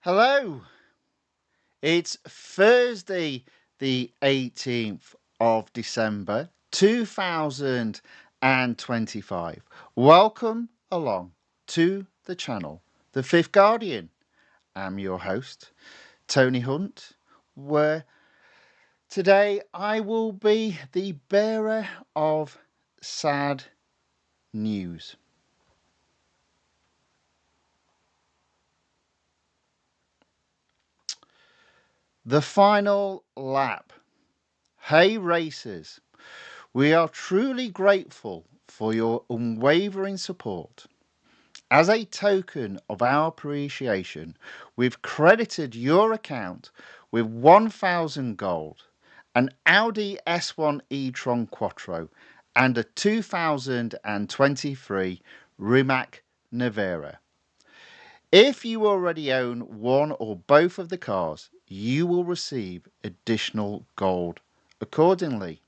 Hello, it's Thursday, the 18th of December 2025. Welcome along to the channel, The Fifth Guardian. I'm your host, Tony Hunt, where today I will be the bearer of sad news. The final lap. Hey racers, we are truly grateful for your unwavering support. As a token of our appreciation, we've credited your account with 1000 gold, an Audi S1 e-tron Quattro, and a 2023 Rimac Nevera. If you already own one or both of the cars, you will receive additional gold accordingly.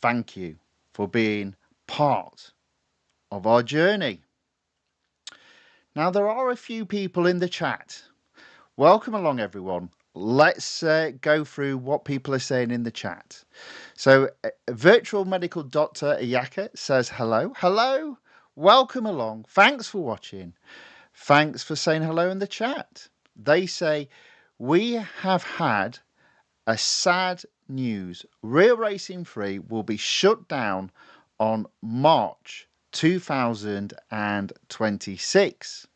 Thank you for being part of our journey. Now, there are a few people in the chat. Welcome along, everyone. Let's go through what people are saying in the chat. So, Virtual Medical Doctor Ayaka says hello. Hello. Welcome along. Thanks for watching. Thanks for saying hello in the chat. They say, we have had a sad news. Real Racing 3 will be shut down on March 2026.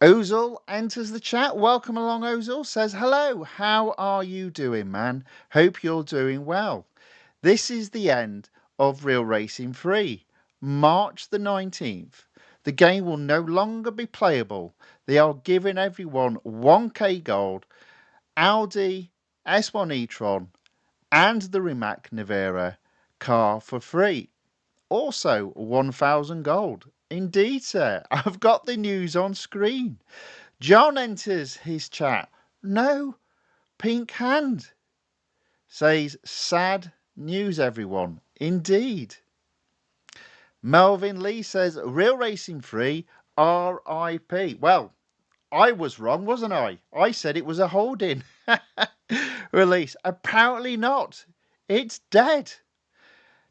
Ozil enters the chat. Welcome along, Ozil. Says, hello, how are you doing, man? Hope you're doing well. This is the end of Real Racing 3. March the 19th. The game will no longer be playable. They are giving everyone 1k gold, Audi S1 e-tron, and the Rimac Nevera car for free. Also 1000 gold. Indeed, sir. I've got the news on screen. John enters his chat. No pink hand. Says, sad news, everyone. Indeed. Melvin Lee says, Real Racing 3, RIP. Well, I was wrong, wasn't I? I said it was a holding release. Apparently not. It's dead.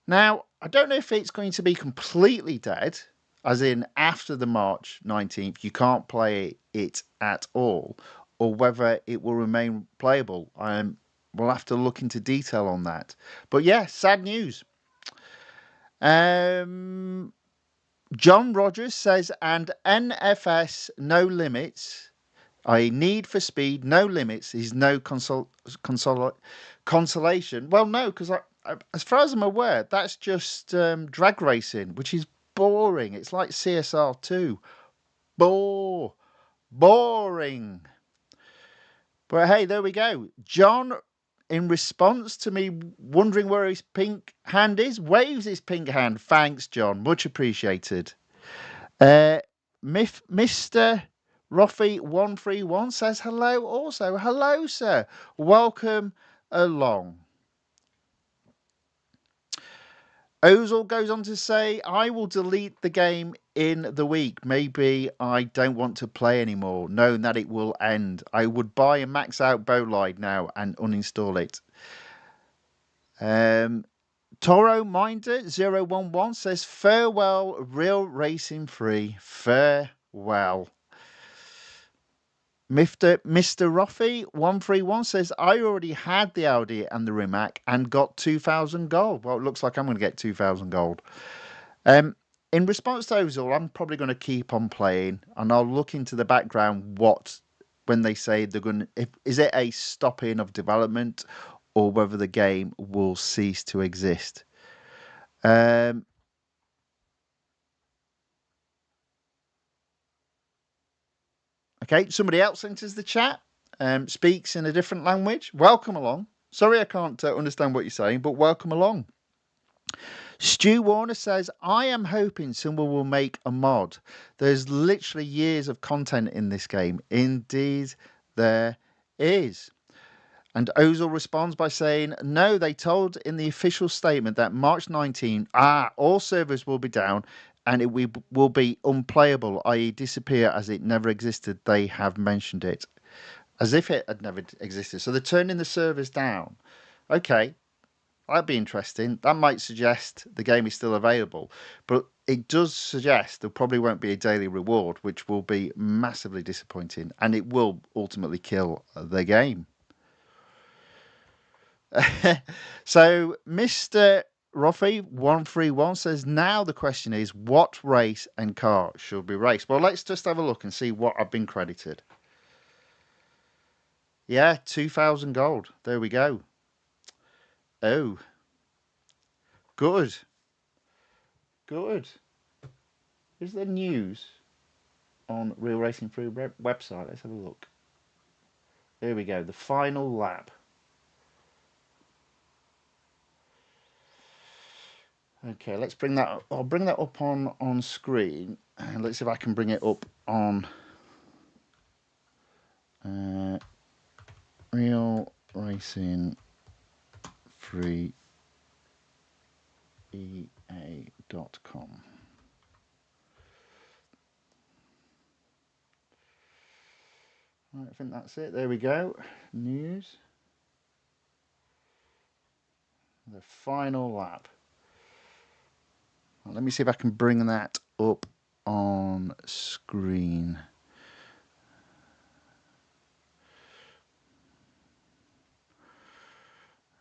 Now, I don't know if it's going to be completely dead, as in after the March 19th, you can't play it at all, or whether it will remain playable. We'll have to look into detail on that. But yeah, sad news. John Rogers says, and NFS No Limits, i.e. Need for Speed No Limits, is no consolation. Well, no, because as far as I'm aware, that's just drag racing, which is boring. It's like CSR2. Boring. But hey, there we go. John, in response to me wondering where his pink hand is, waves his pink hand. Thanks, John. Much appreciated. Mr. Roffy131 says hello also. Hello, sir. Welcome along. Ozil goes on to say, I will delete the game in the week. Maybe I don't want to play anymore, knowing that it will end. I would buy a max out Bolide now and uninstall it. Toro Minder 011 says, farewell, Real Racing 3. Farewell. Mr. Ruffy 131 says, I already had the Audi and the Rimac and got 2000 gold. Well, it looks like I'm going to get 2000 gold. In response to Ozil, I'm probably going to keep on playing, and I'll look into the background when they say they're going to, is it a stopping of development or whether the game will cease to exist. Okay, somebody else enters the chat, speaks in a different language. Welcome along. Sorry I can't understand what you're saying, but welcome along. Stu Warner says, I am hoping someone will make a mod. There's literally years of content in this game. Indeed, there is. And Ozil responds by saying, no, they told in the official statement that March 19, all servers will be down and it will be unplayable, i.e. disappear as it never existed. They have mentioned it as if it had never existed. So they're turning the servers down. Okay, that'd be interesting. That might suggest the game is still available, but it does suggest there probably won't be a daily reward, which will be massively disappointing, and it will ultimately kill the game. So Mr. Roffy131 says, now the question is, what race and car should be raced? Well, let's just have a look and see what I've been credited. Yeah, 2,000 gold. There we go. Oh, good. Good. Is there news on Real Racing Free website? Let's have a look. There we go. The final lap. Okay, let's bring that up. I'll bring that up on screen. Let's see if I can bring it up on Real Racing Free EA.com. Right, I think that's it. There we go. News. The final lap. Well, let me see if I can bring that up on screen.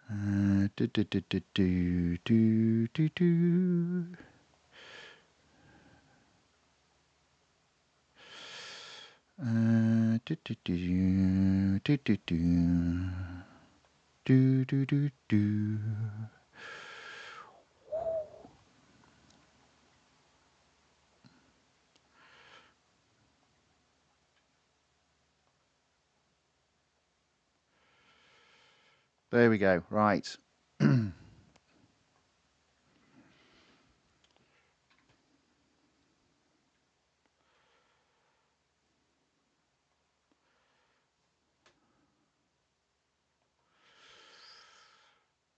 Do, do, do, do, do, do, do, do. Do, do, do, do, do, do. Do, do, do, do. There we go. Right.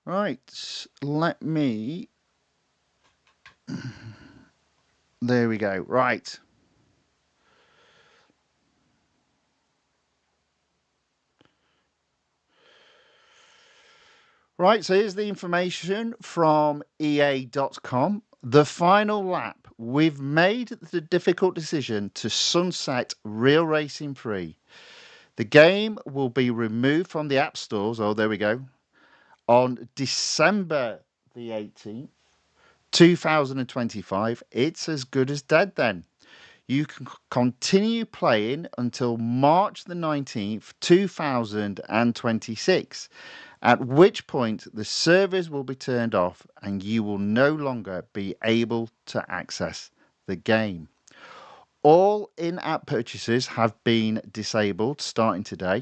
Right. Let me. There we go. Right. Right, so here's the information from EA.com. The final lap. We've made the difficult decision to sunset Real Racing Free. The game will be removed from the app stores, oh, there we go, on December the 18th, 2025. It's as good as dead then. You can continue playing until March the 19th, 2026, at which point the servers will be turned off and you will no longer be able to access the game. All in-app purchases have been disabled starting today.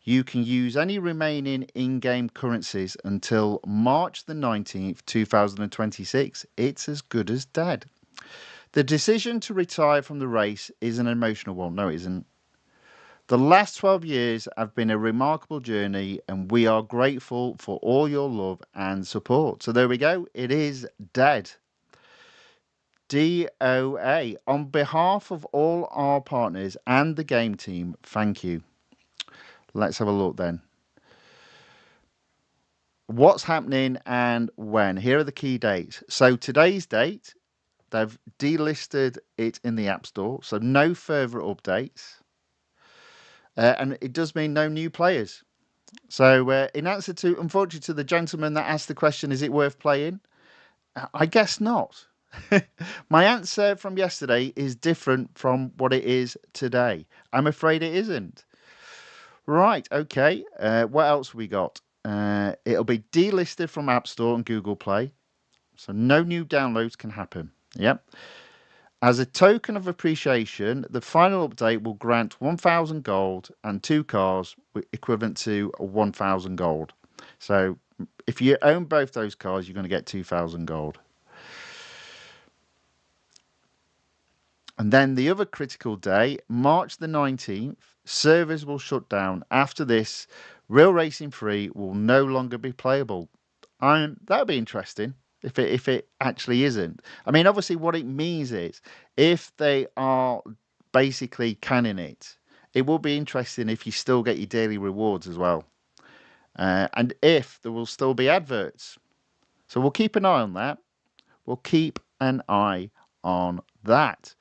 You can use any remaining in-game currencies until March the 19th, 2026. It's as good as dead. The decision to retire from the race is an emotional one. No, it isn't. The last 12 years have been a remarkable journey, and we are grateful for all your love and support. So there we go. It is dead. DOA. On behalf of all our partners and the game team, thank you. Let's have a look then. What's happening and when? Here are the key dates. So today's date, they've delisted it in the App Store, so no further updates. And it does mean no new players. So in answer to, unfortunately, to the gentleman that asked the question, is it worth playing? I guess not. My answer from yesterday is different from what it is today. I'm afraid it isn't. Right, okay. What else we got? It'll be delisted from App Store and Google Play. So no new downloads can happen. Yep. As a token of appreciation, the final update will grant 1,000 gold and 2 cars equivalent to 1,000 gold. So if you own both those cars, you're going to get 2,000 gold. And then the other critical day, March the 19th, servers will shut down. After this, Real Racing Free will no longer be playable. That would be interesting. if it actually isn't. I mean, obviously, what it means is if they are basically canning it, it will be interesting if you still get your daily rewards as well, and if there will still be adverts. So we'll keep an eye on that. We'll keep an eye on that.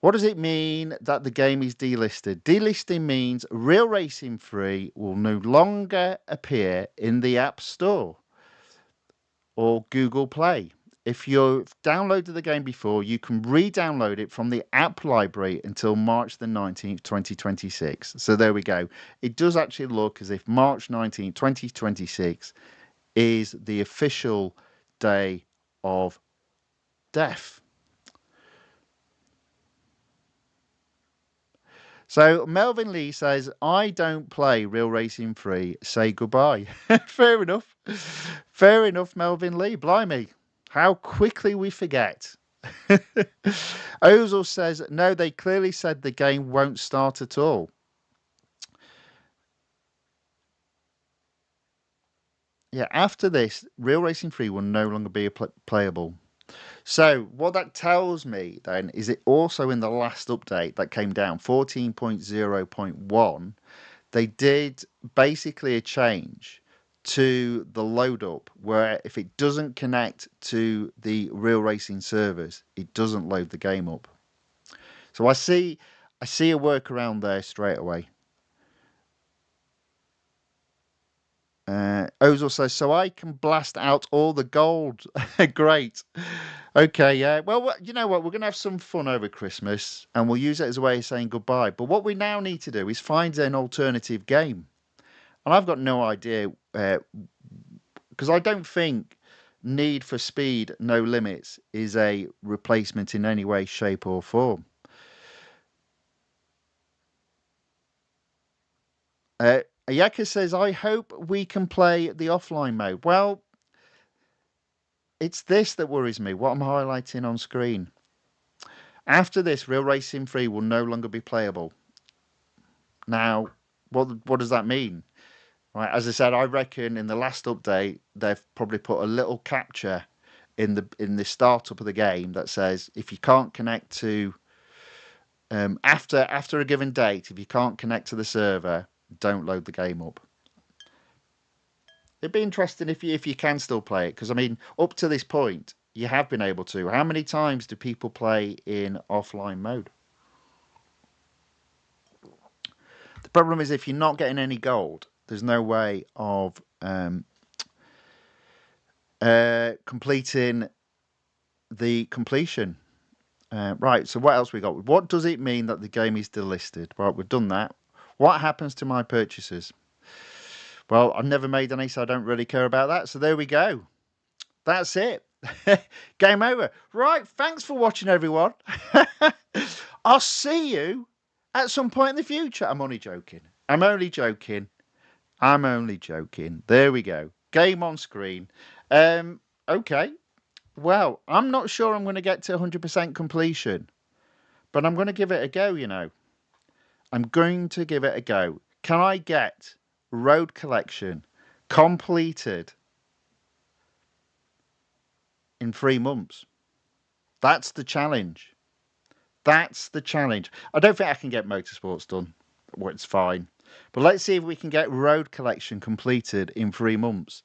What does it mean that the game is delisted? Delisting means Real Racing 3 will no longer appear in the App Store or Google Play. If you've downloaded the game before, you can re-download it from the app library until March the 19th, 2026. So there we go. It does actually look as if March 19th, 2026 is the official day of death. So Melvin Lee says, I don't play Real Racing 3. Say goodbye. Fair enough. Fair enough, Melvin Lee. Blimey. How quickly we forget. Ozil says, no, they clearly said the game won't start at all. Yeah, after this, Real Racing 3 will no longer be playable. So what that tells me then is it also in the last update that came down, 14.0.1, they did basically a change to the load up where if it doesn't connect to the Real Racing servers, it doesn't load the game up. So I see a workaround there straight away. Ozil says, so I can blast out all the gold. Great. Okay, yeah. Well, you know what? We're going to have some fun over Christmas and we'll use it as a way of saying goodbye. But what we now need to do is find an alternative game. And I've got no idea, because I don't think Need for Speed No Limits is a replacement in any way, shape, or form. Ayaka says, I hope we can play the offline mode. Well, it's this that worries me, what I'm highlighting on screen. After this, Real Racing 3 will no longer be playable. Now, what does that mean? Right, as I said, I reckon in the last update they've probably put a little capture in the startup of the game that says if you can't connect to after a given date, if you can't connect to the server, don't load the game up. It'd be interesting if you can still play it, because I mean, up to this point, you have been able to. How many times do people play in offline mode? The problem is if you're not getting any gold, there's no way of completing the completion. Right, so what else we got? What does it mean that the game is delisted? Right, we've done that. What happens to my purchases? Well, I've never made any, so I don't really care about that. So there we go. That's it. Game over. Right, thanks for watching, everyone. I'll see you at some point in the future. I'm only joking. I'm only joking. I'm only joking. There we go. Game on screen. Okay. Well, I'm not sure I'm going to get to 100% completion, but I'm going to give it a go, you know. I'm going to give it a go. Can I get Road Collection completed in 3 months? That's the challenge. That's the challenge. I don't think I can get Motorsports done. Well, it's fine. But let's see if we can get Road Collection completed in 3 months.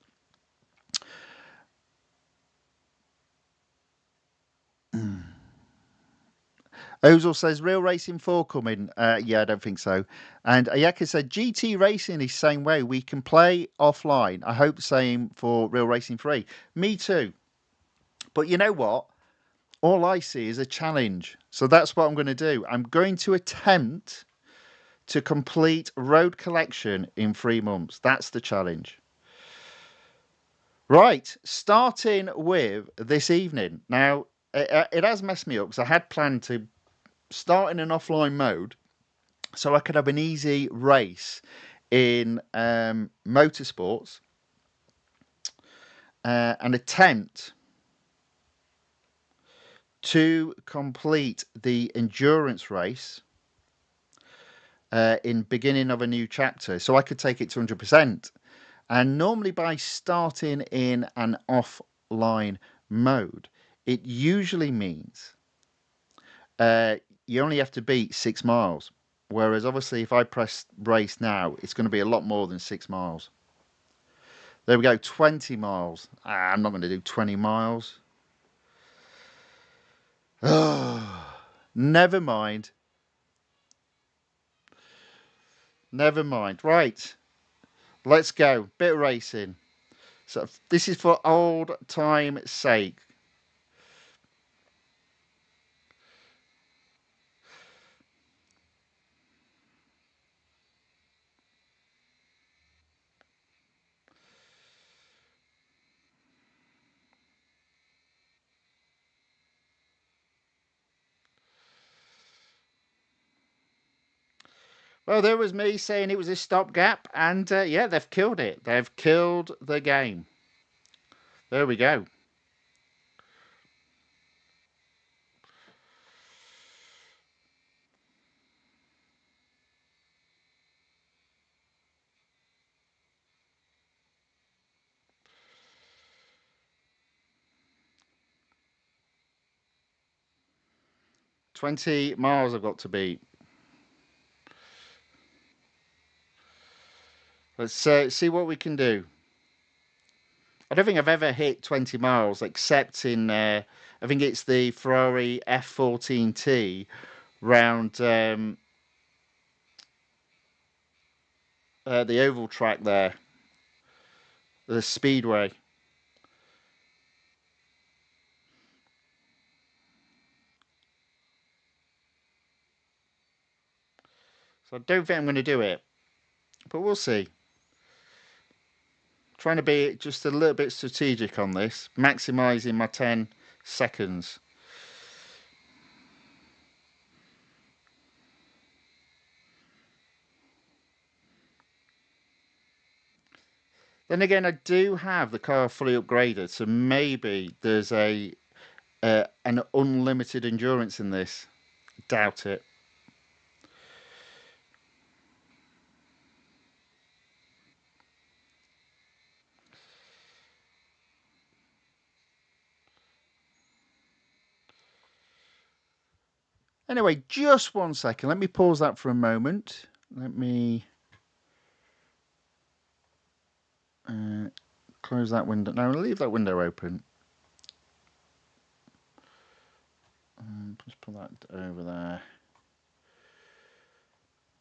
Ozil says, Real Racing 4 coming? Yeah, I don't think so. And Ayaka said, GT Racing is same way. We can play offline. I hope same for Real Racing 3. Me too. But you know what? All I see is a challenge. So that's what I'm going to do. I'm going to attempt to complete Road Collection in 3 months. That's the challenge. Right, starting with this evening. Now, it has messed me up because I had planned to start in an offline mode so I could have an easy race in motorsports and attempt to complete the endurance race in beginning of a new chapter so I could take it to 100%. And normally by starting in an offline mode, it usually means you only have to beat 6 miles. Whereas obviously if I press race now, it's going to be a lot more than 6 miles. There we go, 20 miles. I'm not going to do 20 miles. Never mind. Never mind. Right. Let's go. Bit of racing. So this is for old time's sake. Well, there was me saying it was a stopgap, and yeah, they've killed it. They've killed the game. There we go. $20 miles I've got to beat. Let's see what we can do. I don't think I've ever hit 20 miles except in, I think it's the Ferrari F14T round the oval track there, the speedway. So I don't think I'm going to do it, but we'll see. Trying to be just a little bit strategic on this, maximising my 10 seconds. Then again, I do have the car fully upgraded, so maybe there's an unlimited endurance in this. Doubt it. Anyway, just 1 second. Let me pause that for a moment. Let me close that window. No, leave that window open. Just put that over there.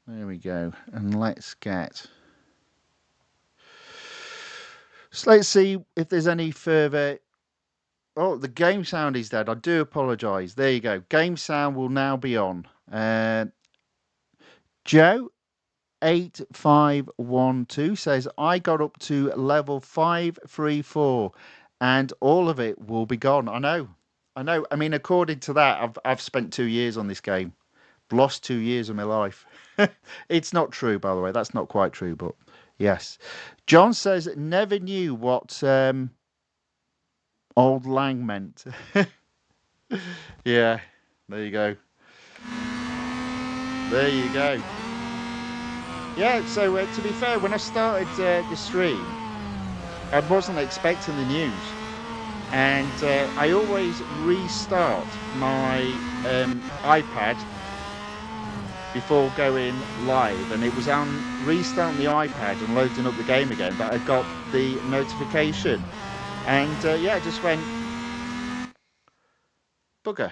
There we go. And let's get... So let's see if there's any further... Oh, the game sound is dead. I do apologise. There you go. Game sound will now be on. Joe 8512 says, I got up to level 534 and all of it will be gone. I know. I mean, according to that, I've spent 2 years on this game. Lost 2 years of my life. It's not true, by the way. That's not quite true, but yes. John says, never knew what old lang meant. Yeah, there you go. There you go. Yeah, so to be fair, when I started the stream, I wasn't expecting the news. And I always restart my iPad before going live. And it was on restarting the iPad and loading up the game again that I got the notification. And yeah, I just went, bugger.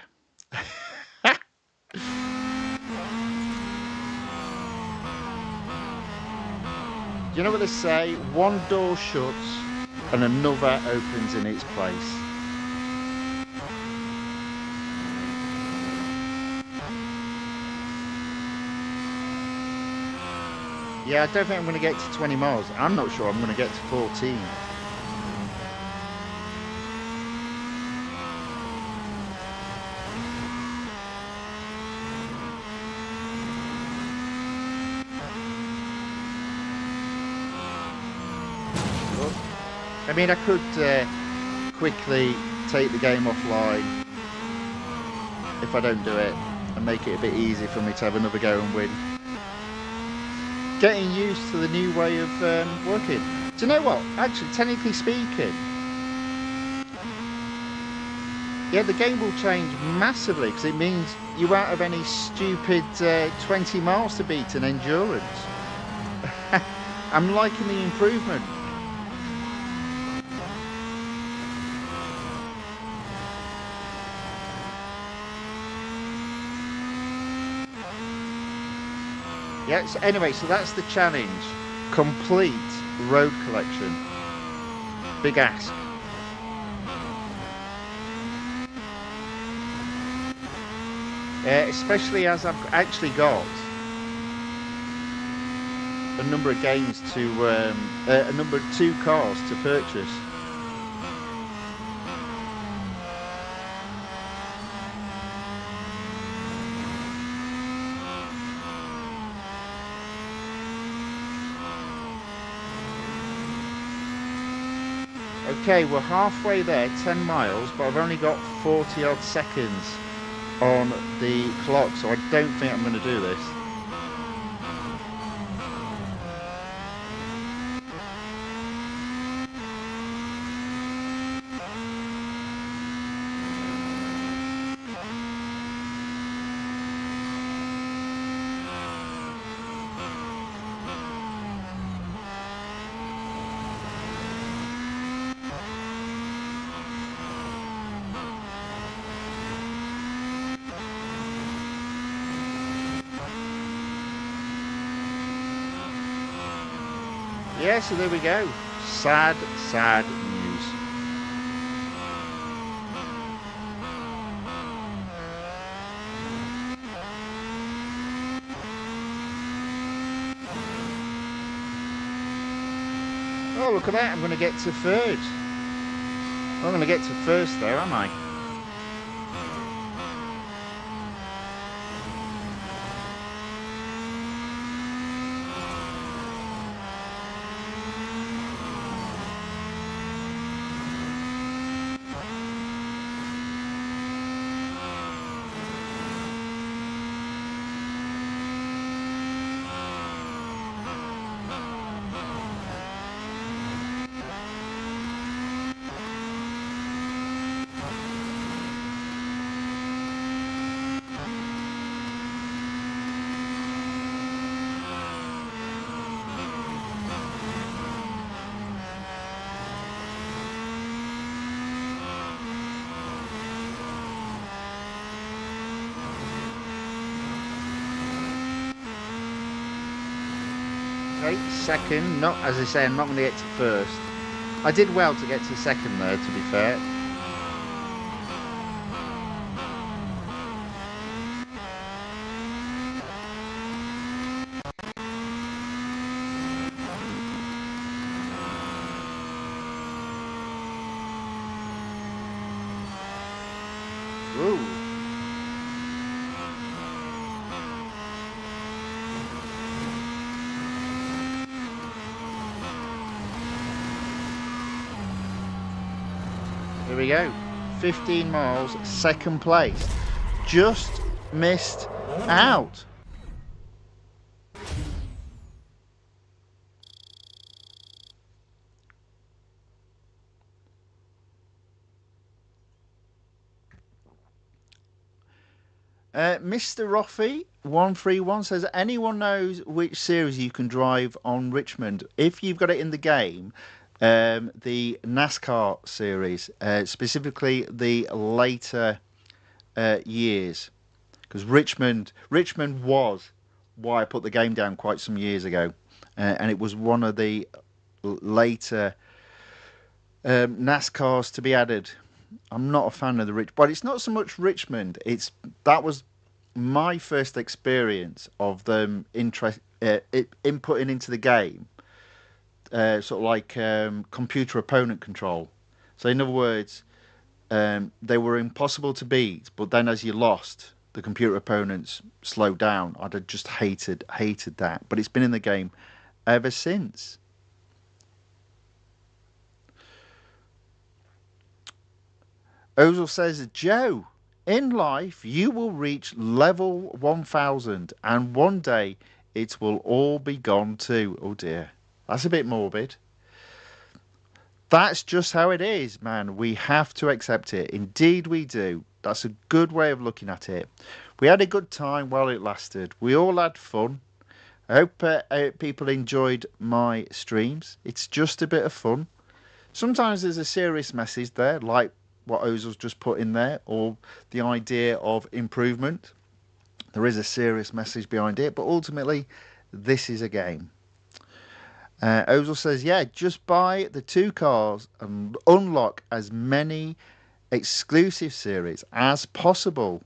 You know what they say? One door shuts and another opens in its place. Yeah, I don't think I'm going to get to 20 miles. I'm not sure I'm going to get to 14. I mean, I could quickly take the game offline if I don't do it and make it a bit easy for me to have another go and win. Getting used to the new way of working. Do you know what? Actually, technically speaking, yeah, the game will change massively because it means you won't have any stupid 20 miles to beat in endurance. I'm liking the improvement. Yeah, so anyway, so that's the challenge. Complete road collection. Big ask. Especially as I've actually got a number of games to, a number of 2 cars to purchase. Okay, we're halfway there, 10 miles, but I've only got 40 odd seconds on the clock, so I don't think I'm going to do this. Yeah, so there we go. Sad, sad news. Oh, look at that. I'm going to get to third. I'm going to get to first there, am I? Okay, second. Not, as I say, I'm not going to get to first. I did well to get to second there, to be fair. Ooh. Here we go. 15 miles, second place. Just missed out. Mr. Roffey 131 says, anyone knows which series you can drive on Richmond? If you've got it in the game, the NASCAR series, specifically the later years, because Richmond was why I put the game down quite some years ago, and it was one of the later NASCARs to be added. I'm not a fan of but it's not so much Richmond. That was my first experience of them inputting into the game, sort of like computer opponent control. So in other words, they were impossible to beat, but then as you lost, the computer opponents slowed down. I'd just hated that, but it's been in the game ever since. Ozil says, Joe, in life you will reach level 1000 and one day it will all be gone too. Oh dear, that's a bit morbid. That's just how it is, man. We have to accept it. Indeed, we do. That's a good way of looking at it. We had a good time while it lasted. We all had fun. I hope people enjoyed my streams. It's just a bit of fun. Sometimes there's a serious message there, like what Ozil's just put in there, or the idea of improvement. There is a serious message behind it, but ultimately, this is a game. Ozil says, yeah, just buy the 2 cars and unlock as many exclusive series as possible.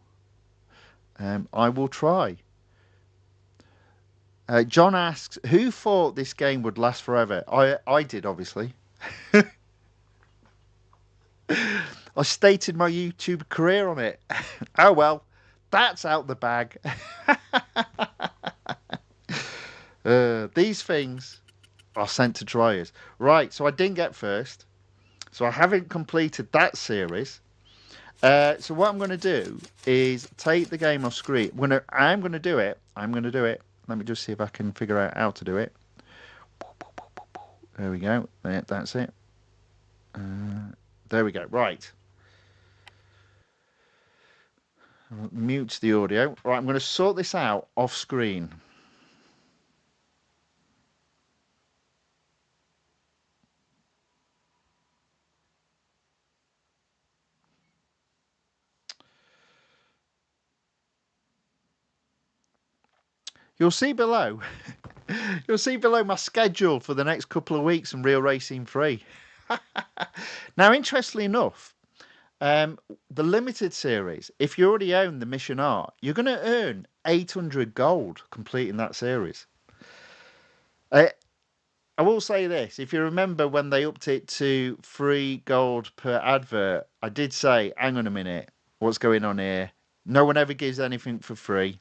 I will try. John asks, who thought this game would last forever? I did, obviously. I stated my YouTube career on it. Oh well, that's out the bag. These things are sent to triers. Right, so I didn't get first. So I haven't completed that series. So what I'm going to do is take the game off screen. I'm going to do it. Let me just see if I can figure out how to do it. There we go. That's it. There we go. Right. Mute the audio. Right, I'm going to sort this out off screen. You'll see below. You'll see below my schedule for the next couple of weeks in Real Racing 3. Now, interestingly enough, the limited series, if you already own the Mission R, you're going to earn 800 gold completing that series. I will say this, if you remember when they upped it to 3 gold per advert, I did say, hang on a minute, what's going on here? No one ever gives anything for free.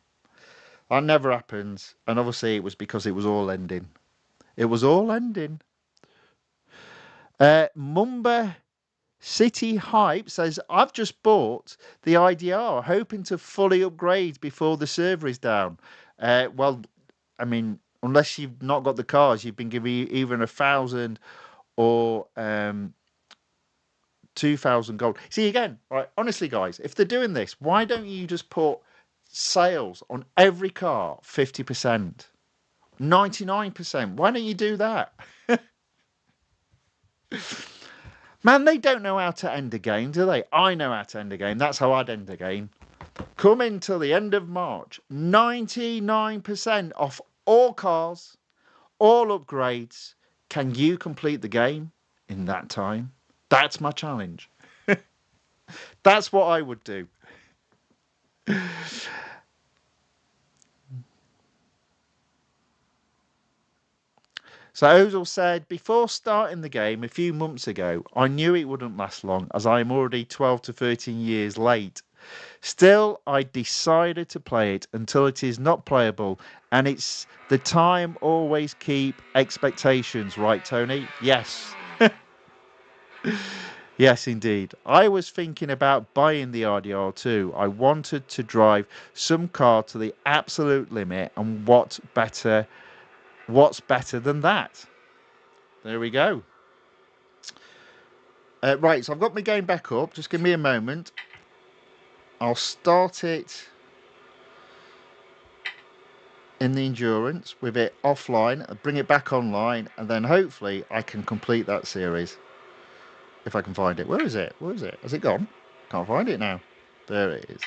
That never happens. And obviously it was because it was all ending. It was all ending. Mumba City Hype says, I've just bought the IDR, hoping to fully upgrade before the server is down. Well, I mean, unless you've not got the cars, you've been given either 1,000 or 2,000 gold. See, again, right, honestly, guys, if they're doing this, why don't you just put sales on every car 50%, 99%? Why don't you do that? Man, they don't know how to end a game, do they? I know how to end a game. That's how I'd end a game. Come until the end of March. 99% off all cars, all upgrades. Can you complete the game in that time? That's my challenge. That's what I would do. So Ozil said, before starting the game a few months ago, I knew it wouldn't last long as I am already 12 to 13 years late. Still, I decided to play it until it is not playable, and it's the time always keep expectations, right, Tony? Yes. Yes, indeed. I was thinking about buying the RDR too. I wanted to drive some car to the absolute limit, and what's better than that? There we go. Right, so I've got my game back up. Just give me a moment. I'll start it in the endurance with it offline, bring it back online, and then hopefully I can complete that series. If I can find it. Where is it? Where is it? Has it gone? Can't find it now. There it is.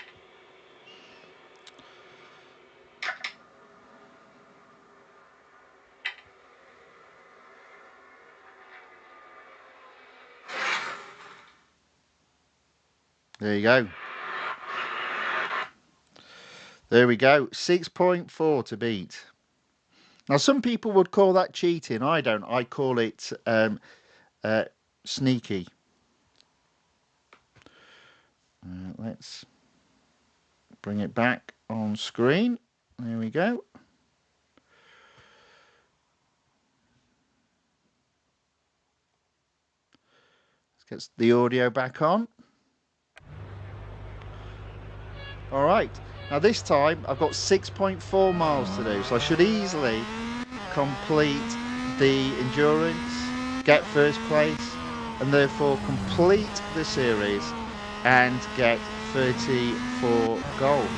There you go. There we go. 6.4 to beat. Now, some people would call that cheating. I don't. I call it sneaky. Let's bring it back on screen. There we go. Let's get the audio back on. All right. Now this time I've got 6.4 miles to do, so I should easily complete the endurance, get first place, and therefore complete the series and get 34 gold.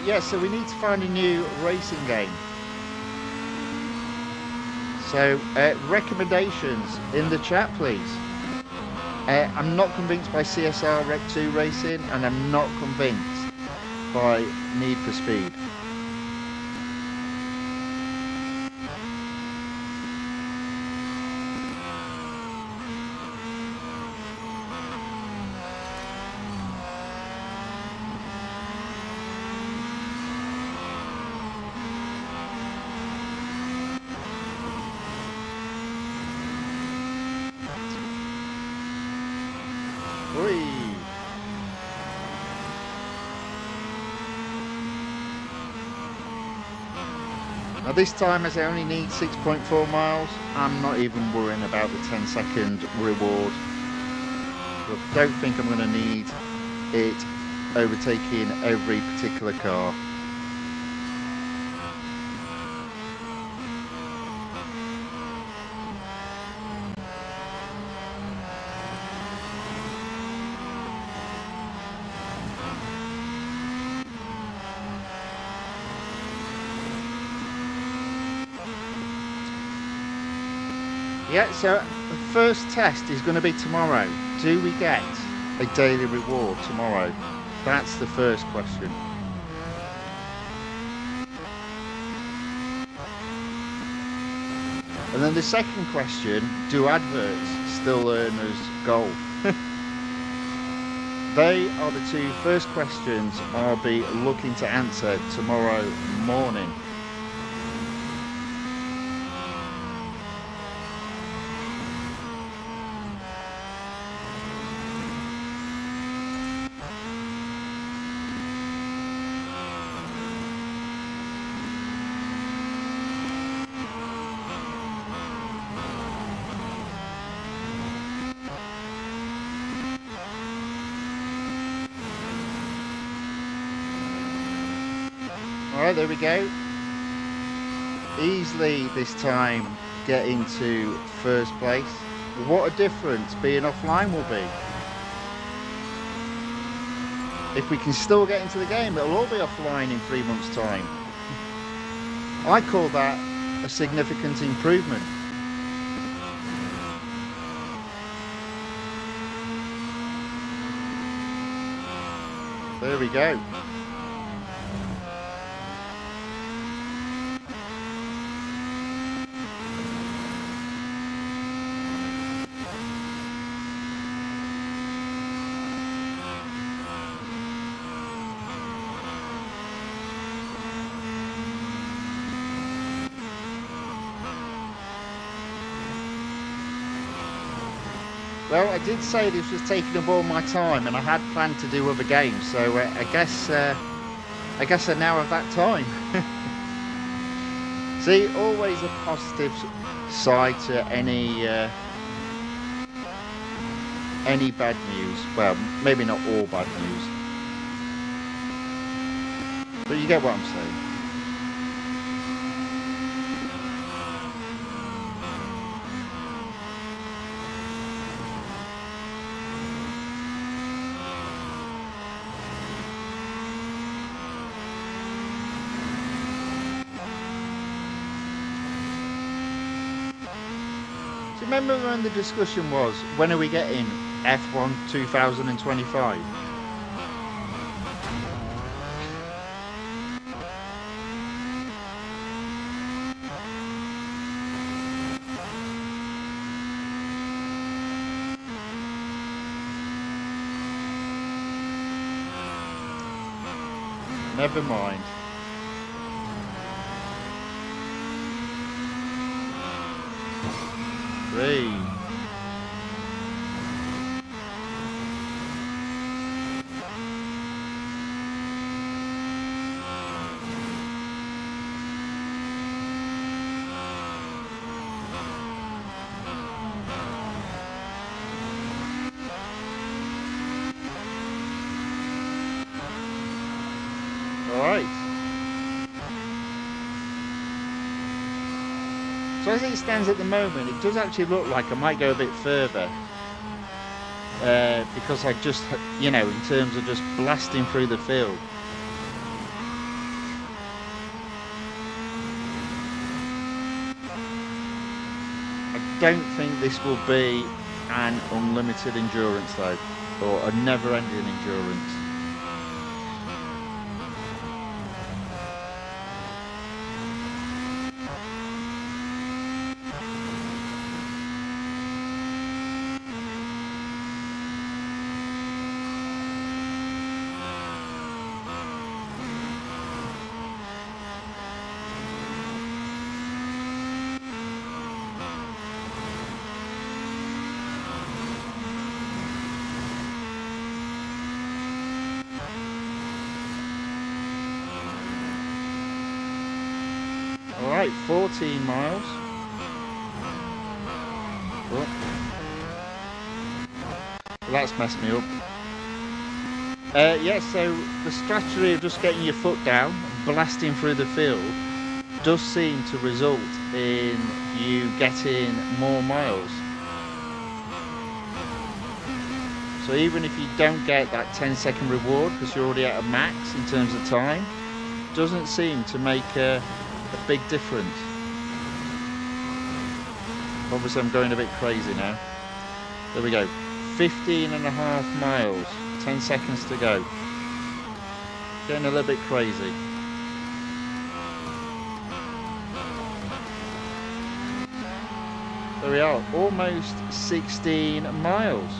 Yeah, so we need to find a new racing game. So recommendations in the chat, please. I'm not convinced by CSR Rec 2 Racing, and I'm not convinced by Need for Speed. Now this time, as I only need 6.4 miles, I'm not even worrying about the 10-second reward. I don't think I'm going to need it overtaking every particular car. Yeah, so the first test is going to be tomorrow. Do we get a daily reward tomorrow? That's the first question. And then the second question, do adverts still earn us gold? They are the two first questions I'll be looking to answer tomorrow morning. Alright, there we go. Easily this time get into first place. What a difference being offline will be. If we can still get into the game, it'll all be offline in 3 months' time. I call that a significant improvement. There we go. Well, I did say this was taking up all my time, and I had planned to do other games, so I guess I now have that time. See, always a positive side to any bad news. Well, maybe not all bad news, but you get what I'm saying. Remember when the discussion was, when are we getting F1 2025? Never mind. Three. So as it stands at the moment, it does actually look like I might go a bit further. Because I just, in terms of just blasting through the field. I don't think this will be an unlimited endurance though, or a never-ending endurance. Alright, 14 miles. Oh. Well, that's messed me up. Yeah, so the strategy of just getting your foot down, blasting through the field, does seem to result in you getting more miles. So even if you don't get that 10-second reward because you're already at a max in terms of time, doesn't seem to make a big difference. Obviously I'm going a bit crazy now. There we go. 15.5 miles. 10 seconds to go. Getting a little bit crazy. There we are. Almost 16 miles.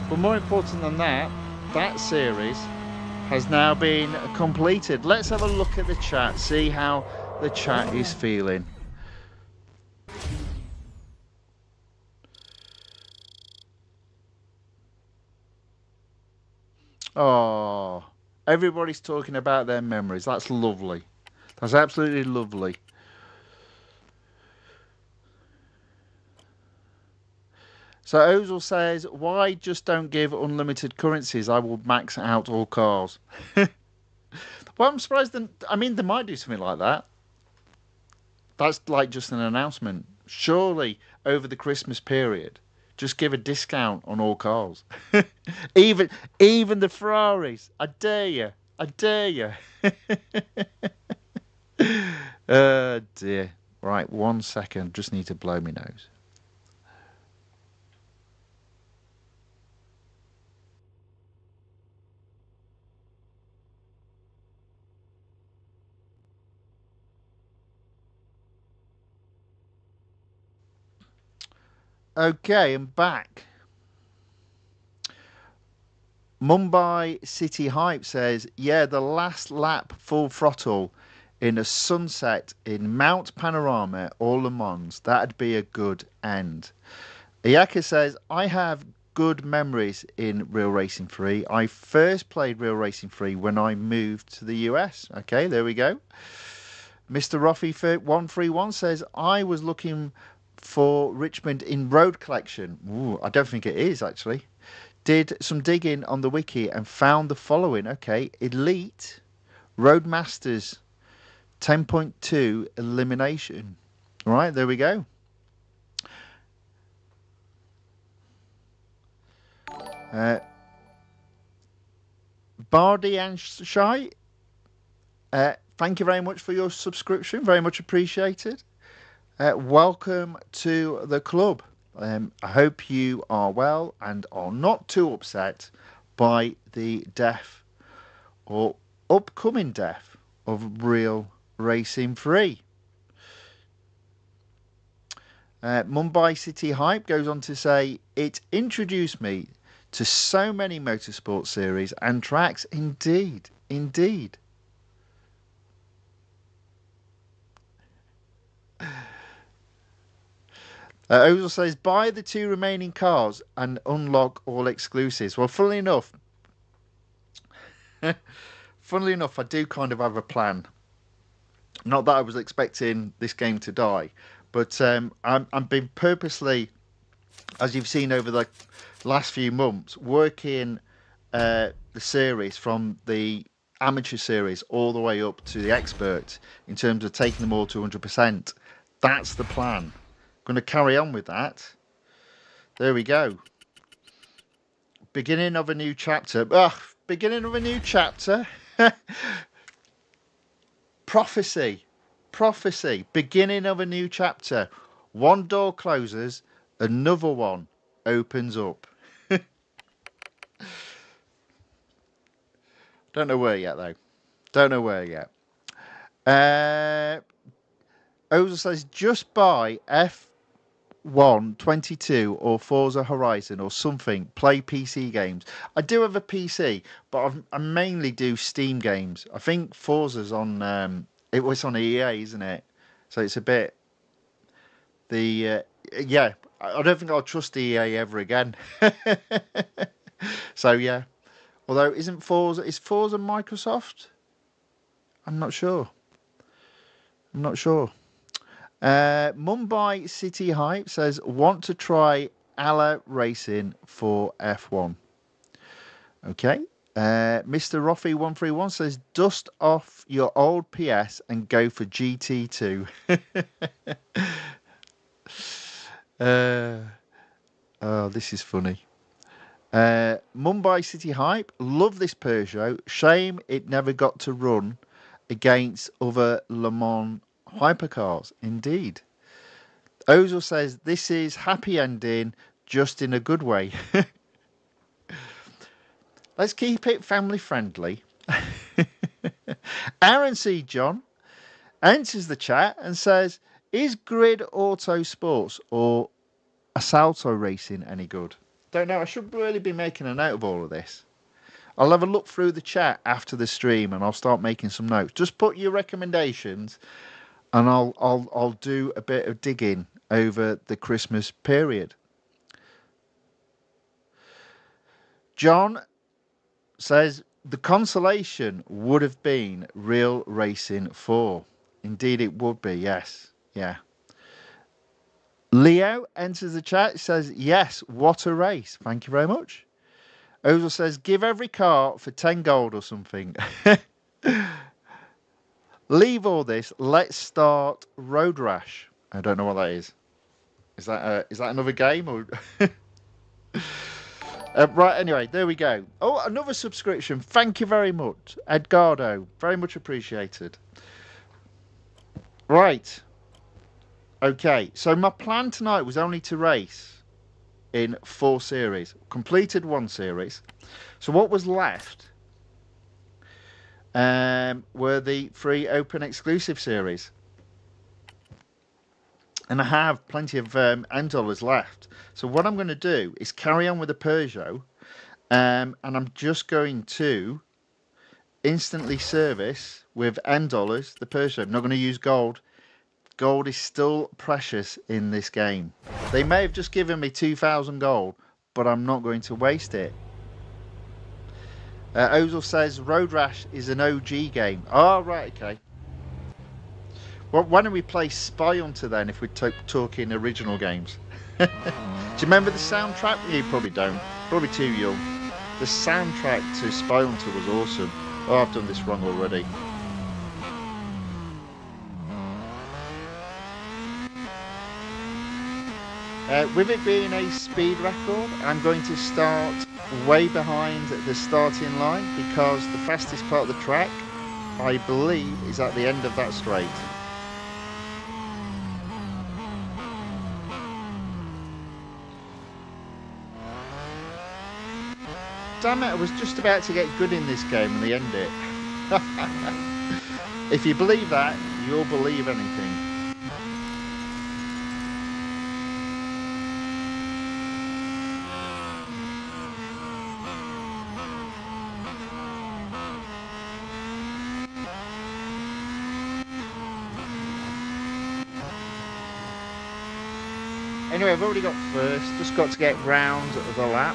But more important than that, that series has now been completed. Let's have a look at the chat, see how the chat is feeling. Oh, everybody's talking about their memories. That's lovely. That's absolutely lovely. So Ozil says, why just don't give unlimited currencies? I will max out all cars. Well, I'm surprised. I mean, they might do something like that. That's like just an announcement. Surely, over the Christmas period, just give a discount on all cars. even the Ferraris. I dare you. I dare you. Dear. Right, 1 second. Just need to blow my nose. Okay, I'm back. Mumbai City Hype says, yeah, the last lap full throttle in a sunset in Mount Panorama or Le Mans. That'd be a good end. Iyaka says, I have good memories in Real Racing 3. I first played Real Racing 3 when I moved to the US. Okay, there we go. Mr. Roffy 131 says, I was looking for Richmond in Road Collection. Ooh, I don't think it is, actually. Did some digging on the wiki and found the following. Okay, Elite, Roadmasters, 10.2 elimination. All right, there we go. Bardi and Shy, thank you very much for your subscription. Very much appreciated. Welcome to the club. I hope you are well and are not too upset by the death or upcoming death of Real Racing 3. Mumbai City Hype goes on to say, it introduced me to so many motorsport series and tracks. Indeed, indeed. Ozil says, buy the 2 remaining cars and unlock all exclusives. Well, funnily enough, I do kind of have a plan. Not that I was expecting this game to die, but I've been purposely, as you've seen over the last few months, working the series from the amateur series all the way up to the expert in terms of taking them all to 100%. That's the plan. Going to carry on with that. There we go. Beginning of a new chapter. Beginning of a new chapter. Prophecy. Prophecy. Beginning of a new chapter. One door closes, another one opens up. Don't know where yet, though. Don't know where yet. Oza says, just buy F1 22 or Forza Horizon or something. Play PC games. I do have a PC, but I mainly do Steam games. I think Forza's on... it was on EA, isn't it? So it's a bit... Yeah, I don't think I'll trust EA ever again. So, yeah. Although, is Forza Microsoft? I'm not sure. Mumbai City Hype says, want to try Ala Racing for F1. Okay. Mr. Roffy131 says, dust off your old PS and go for GT2. Oh, this is funny. Mumbai City Hype, love this Peugeot. Shame it never got to run against other Le Mans hypercars. Indeed. Ozil says, this is happy ending, just in a good way. Let's keep it family friendly. Aaron C. John enters the chat and says, is Grid Auto Sports or Assalto Racing any good? Don't know. I should really be making a note of all of this. I'll have a look through the chat after the stream and I'll start making some notes. Just put your recommendations and I'll do a bit of digging over the Christmas period. John says the consolation would have been Real Racing 4. Indeed it would be, yes. Yeah. Leo enters the chat, says, yes, what a race. Thank you very much. Ozil says, give every car for 10 gold or something. Leave all this. Let's start Road Rash. I don't know what that is. Is that another game? Or right, anyway, there we go. Oh, another subscription. Thank you very much. Edgardo. Very much appreciated. Right. Okay, so my plan tonight was only to race in 4 series. Completed 1 series. So what was left were the 3 open exclusive series. And I have plenty of end dollars left. So what I'm going to do is carry on with the Peugeot. And I'm just going to instantly service with end dollars the Peugeot. I'm not going to use gold. Gold is still precious in this game. They may have just given me 2,000 gold, but I'm not going to waste it. Ozil says Road Rash is an OG game. Oh, right, okay. Well, why don't we play Spy Hunter then if we're talking original games? Do you remember the soundtrack? You probably don't. Probably too young. The soundtrack to Spy Hunter was awesome. Oh, I've done this wrong already. With it being a speed record, I'm going to start way behind the starting line because the fastest part of the track, I believe, is at the end of that straight. Damn it, I was just about to get good in this game and they end it. If you believe that, you'll believe anything. Anyway, I've already got first, just got to get round the lap.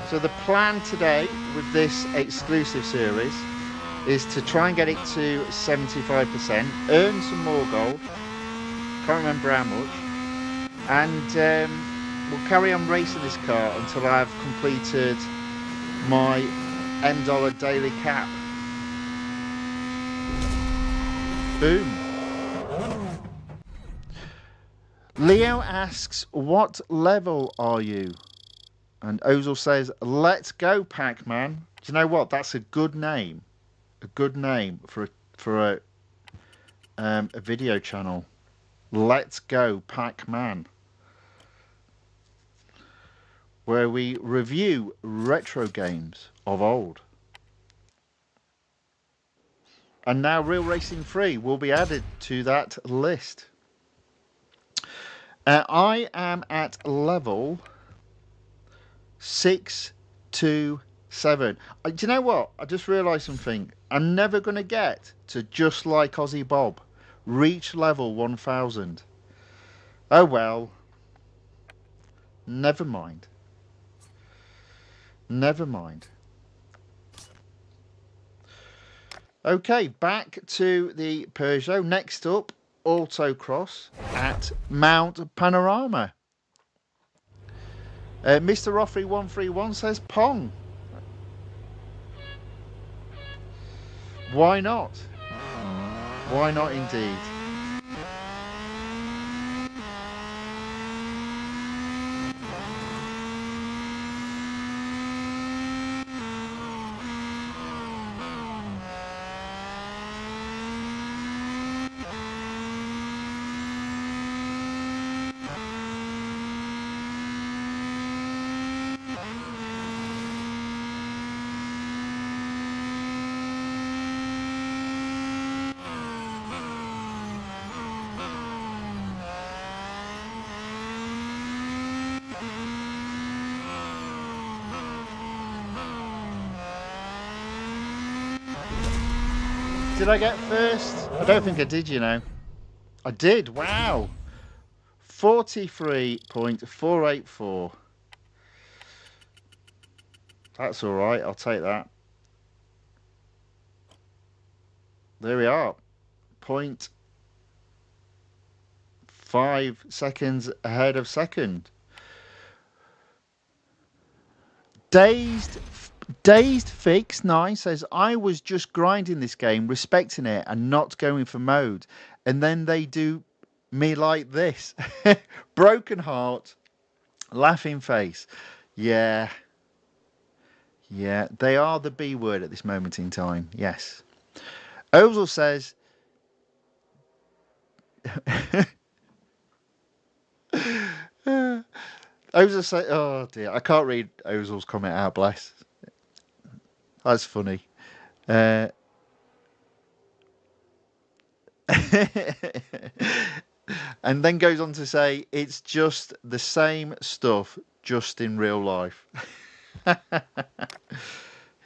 So the plan today with this exclusive series is to try and get it to 75%, earn some more gold, can't remember how much, and we'll carry on racing this car until I've completed my $M daily cap. Boom. Leo asks, what level are you? And Ozil says, let's go, Pac-Man. Do you know what? That's a good name. A good name for a video channel. Let's go, Pac-Man. Where we review retro games of old. And now Real Racing 3 will be added to that list. I am at level 627. Do you know what? I just realised something. I'm never going to get to just like Aussie Bob. Reach level 1000. Oh well. Never mind. Never mind. Okay, back to the Peugeot. Next up, Autocross at Mount Panorama. Mr. Roffrey 131 says Pong. Why not? Why not indeed? Did I get first? I don't think I did, you know. I did, wow. 43.484. That's alright, I'll take that. There we are. 0.5 seconds ahead of second. Dazed Fix 9 says, I was just grinding this game, respecting it and not going for mode. And then they do me like this. Broken heart, laughing face. Yeah. Yeah, they are the B word at this moment in time. Yes. Ozil says, Ozil says, oh dear, I can't read Ozil's comment out, bless. That's funny. And then goes on to say, it's just the same stuff, just in real life.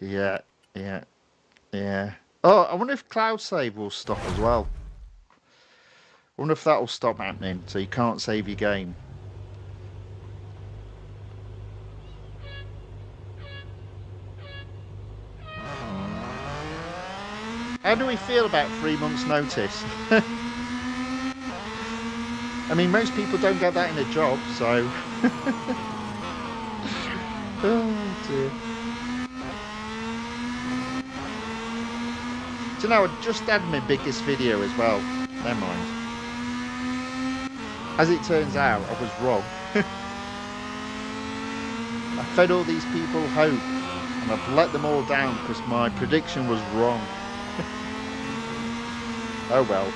Yeah. Oh, I wonder if cloud save will stop as well. I wonder if that will stop happening, so you can't save your game. How do we feel about 3 months' notice? I mean, most people don't get that in a job, so... Oh, dear. Do you know, I just had my biggest video as well. Never mind. As it turns out, I was wrong. I fed all these people hope, and I've let them all down because my prediction was wrong. Oh well.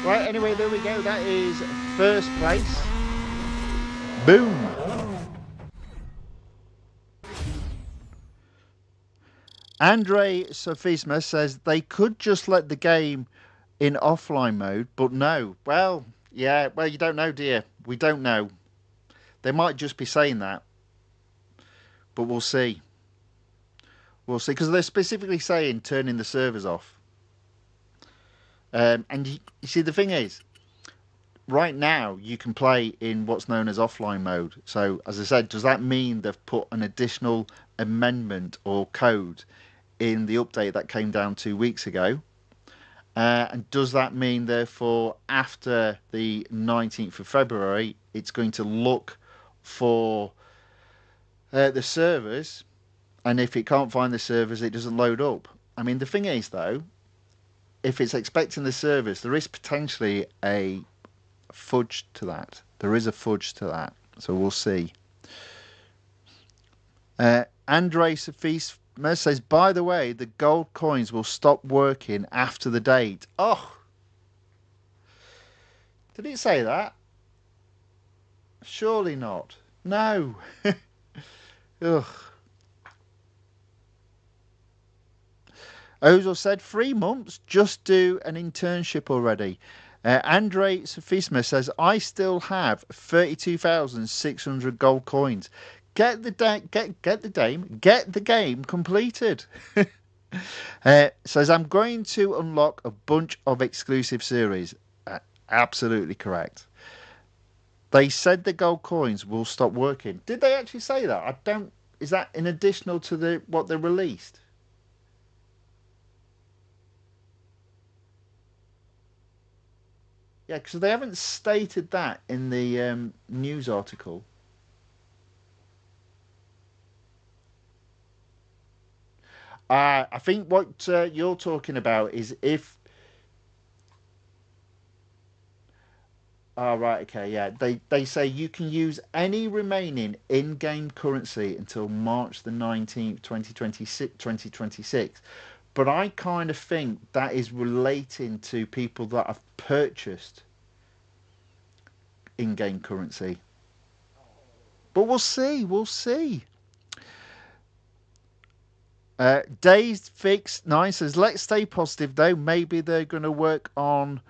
Right, anyway, there we go. That is first place. Boom. Andre Sofisma says they could just let the game in offline mode, but no. Well, yeah, well, you don't know, dear. We don't know. They might just be saying that. But we'll see. We'll see, because they're specifically saying turning the servers off. And you see, the thing is, right now you can play in what's known as offline mode. So, as I said, does that mean they've put an additional amendment or code in the update that came down 2 weeks ago? And does that mean, therefore, after the 19th of February, it's going to look for the servers, and if it can't find the servers, it doesn't load up? I mean, the thing is, though, if it's expecting the servers, there is potentially a fudge to that. There is a fudge to that. So we'll see. Andre Sophis says, by the way, the gold coins will stop working after the date. Oh, did it say that? Surely not. No. Ugh. Ozil said 3 months, just do an internship already. Andre Sofisma says, I still have 32,600 gold coins. Get the game completed. Says, I'm going to unlock a bunch of exclusive series. Absolutely correct. They said the gold coins will stop working. Did they actually say that? I don't. Is that in additional to what they released? Yeah, because they haven't stated that in the news article. I think what you're talking about is if. Oh, right, okay, yeah. They say you can use any remaining in-game currency until March the 19th, 2026. But I kind of think that is relating to people that have purchased in-game currency. But we'll see, we'll see. Dazed Fix 9 says, let's stay positive though. Maybe they're going to work on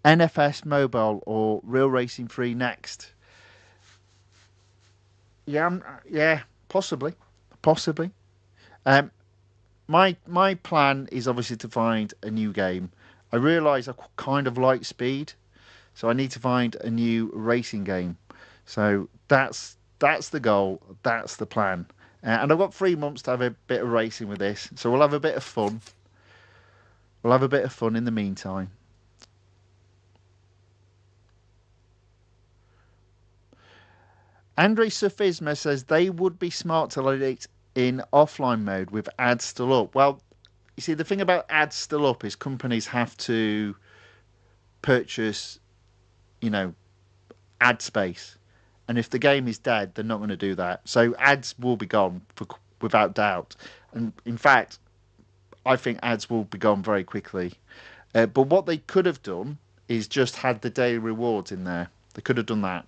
NFS Mobile or Real Racing 3 next. Yeah, yeah, possibly. Possibly. My plan is obviously to find a new game. I realise I kind of like speed, so I need to find a new racing game. So that's the goal. That's the plan. And I've got 3 months to have a bit of racing with this, so we'll have a bit of fun. We'll have a bit of fun in the meantime. Andre Sufisma says they would be smart to load it in offline mode with ads still up. Well, you see, the thing about ads still up is companies have to purchase, you know, ad space. And if the game is dead, they're not going to do that. So ads will be gone without doubt. And in fact, I think ads will be gone very quickly. But what they could have done is just had the daily rewards in there. They could have done that.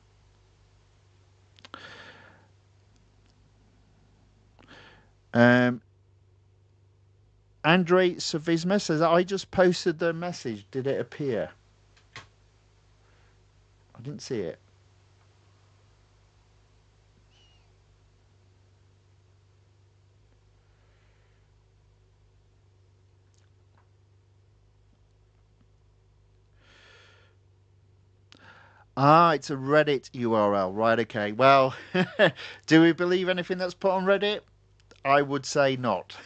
Andre Savisma says, I just posted the message. Did it appear? I didn't see it. Ah, it's a Reddit URL. Right, okay. Well, do we believe anything that's put on Reddit? I would say not.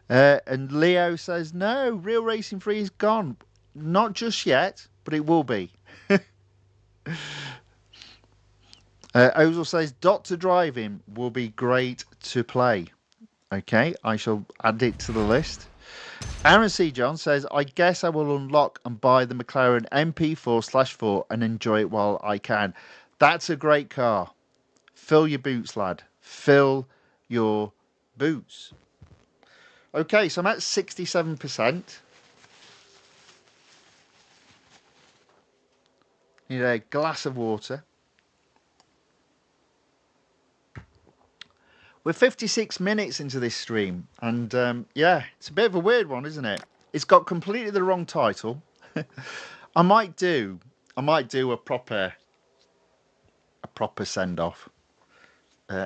And Leo says, no, Real Racing 3 is gone. Not just yet, but it will be. Ozil says, Dr. Driving will be great to play. Okay, I shall add it to the list. Aaron C. John says, I guess I will unlock and buy the McLaren MP4/4 and enjoy it while I can. That's a great car. Fill your boots, lad. Fill your boots. Okay, so I'm at 67%. Need a glass of water. We're 56 minutes into this stream, and yeah, it's a bit of a weird one, isn't it? It's got completely the wrong title. I might do a proper send off.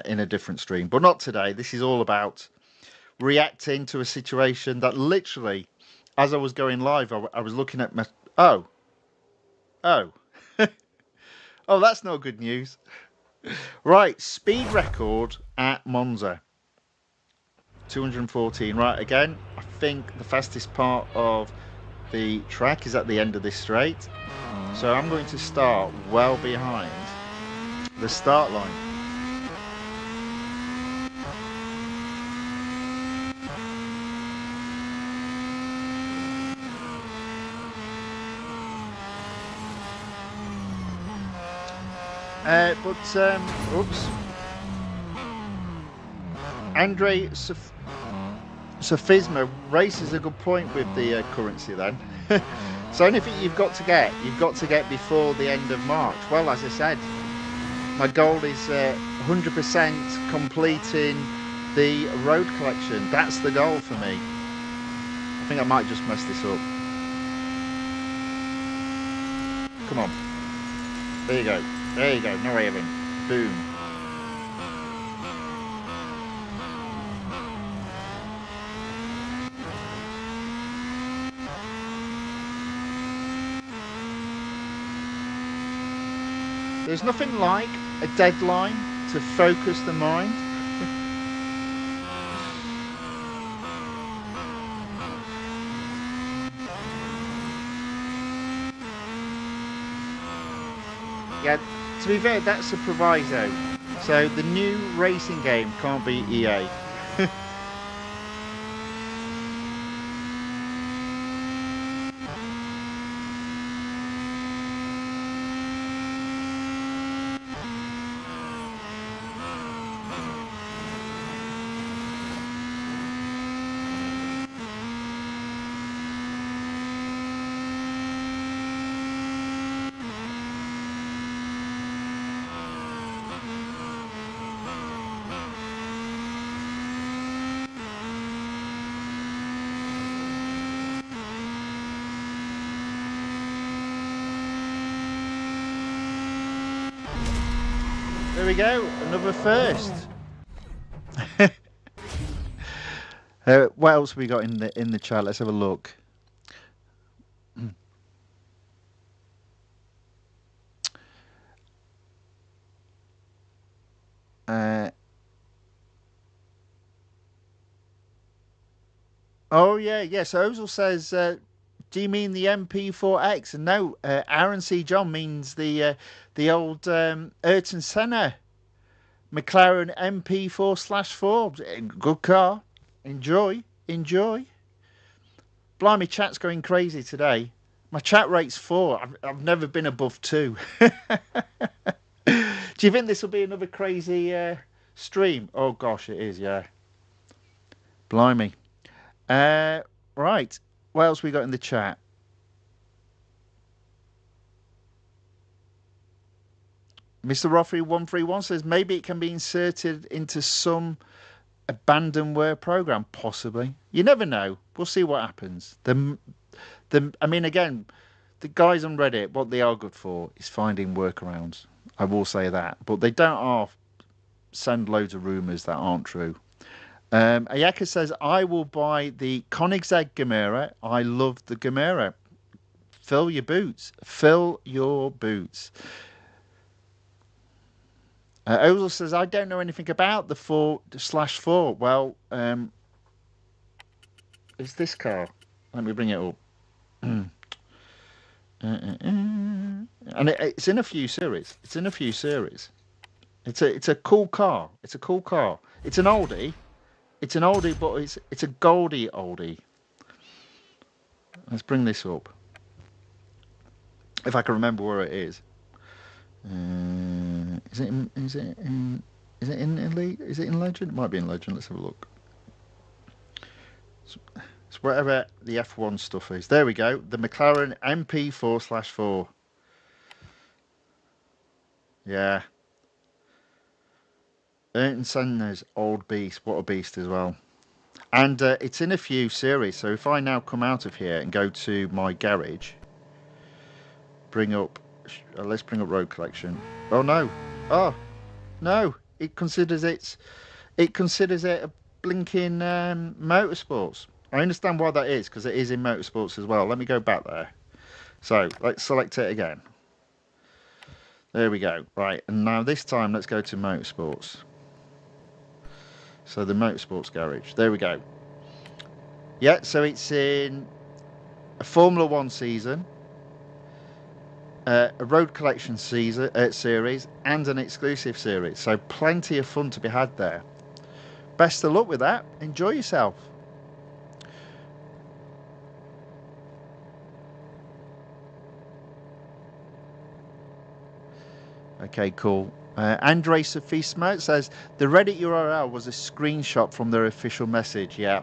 in a different stream, but not today. This is all about reacting to a situation that literally, as I was going live, I was looking at my... Oh. Oh. Oh, that's not good news. Right, speed record at Monza. 214. Right, again, I think the fastest part of the track is at the end of this straight. So I'm going to start well behind the start line. Oops. Andre Sofisma raises a good point with the currency then. So anything you've got to get before the end of March. Well, as I said, my goal is 100% completing the road collection. That's the goal for me. I think I might just mess this up. Come on. There you go. There you go. No raving. Boom. There's nothing like a deadline to focus the mind. Yeah, to be fair, that's a proviso. So the new racing game can't be EA. There we go, another first. What else have we got in the chat? Let's have a look. Oh yeah. So Ozil says, do you mean the MP4X? And no, Aaron C. John means the old Ayrton Senna McLaren MP4/4. Good car. Enjoy. Blimey, chat's going crazy today. My chat rate's 4. I've never been above 2. Do you think this will be another crazy stream? Oh gosh, it is. Yeah. Blimey. Right. What else we got in the chat? Mr. Roffrey 131 says maybe it can be inserted into some abandonware program, possibly. You never know. We'll see what happens. I mean, again, the guys on Reddit, what they are good for is finding workarounds. I will say that, but they don't send loads of rumours that aren't true. Ayaka says, I will buy the Koenigsegg Gamera. I love the Gamera. Fill your boots. Ozil says, I don't know anything about the 4/4. Well, it's this car. Let me bring it up. And it's in a few series. It's a cool car. It's an oldie. But it's a Goldie oldie. Let's bring this up. If I can remember where it is. Is it in Elite? Is it in Legend? It might be in Legend. Let's have a look. It's wherever the F1 stuff is. There we go. The McLaren MP4/4. Yeah. Ayrton Senna's old beast. What a beast as well. And it's in a few series. So if I now come out of here and go to my garage, let's bring up Road Collection. Oh no. it considers it a blinking motorsports. I understand why that is, because it is in motorsports as well. Let me go back there. So let's select it again. There we go. Right, and now this time let's go to motorsports. So the motorsports garage. There we go. Yeah, so it's in a Formula One season, a road collection season, series, and an exclusive series. So plenty of fun to be had there. Best of luck with that. Enjoy yourself. Okay, cool. Andre Sofismo says the Reddit URL was a screenshot from their official message. Yeah.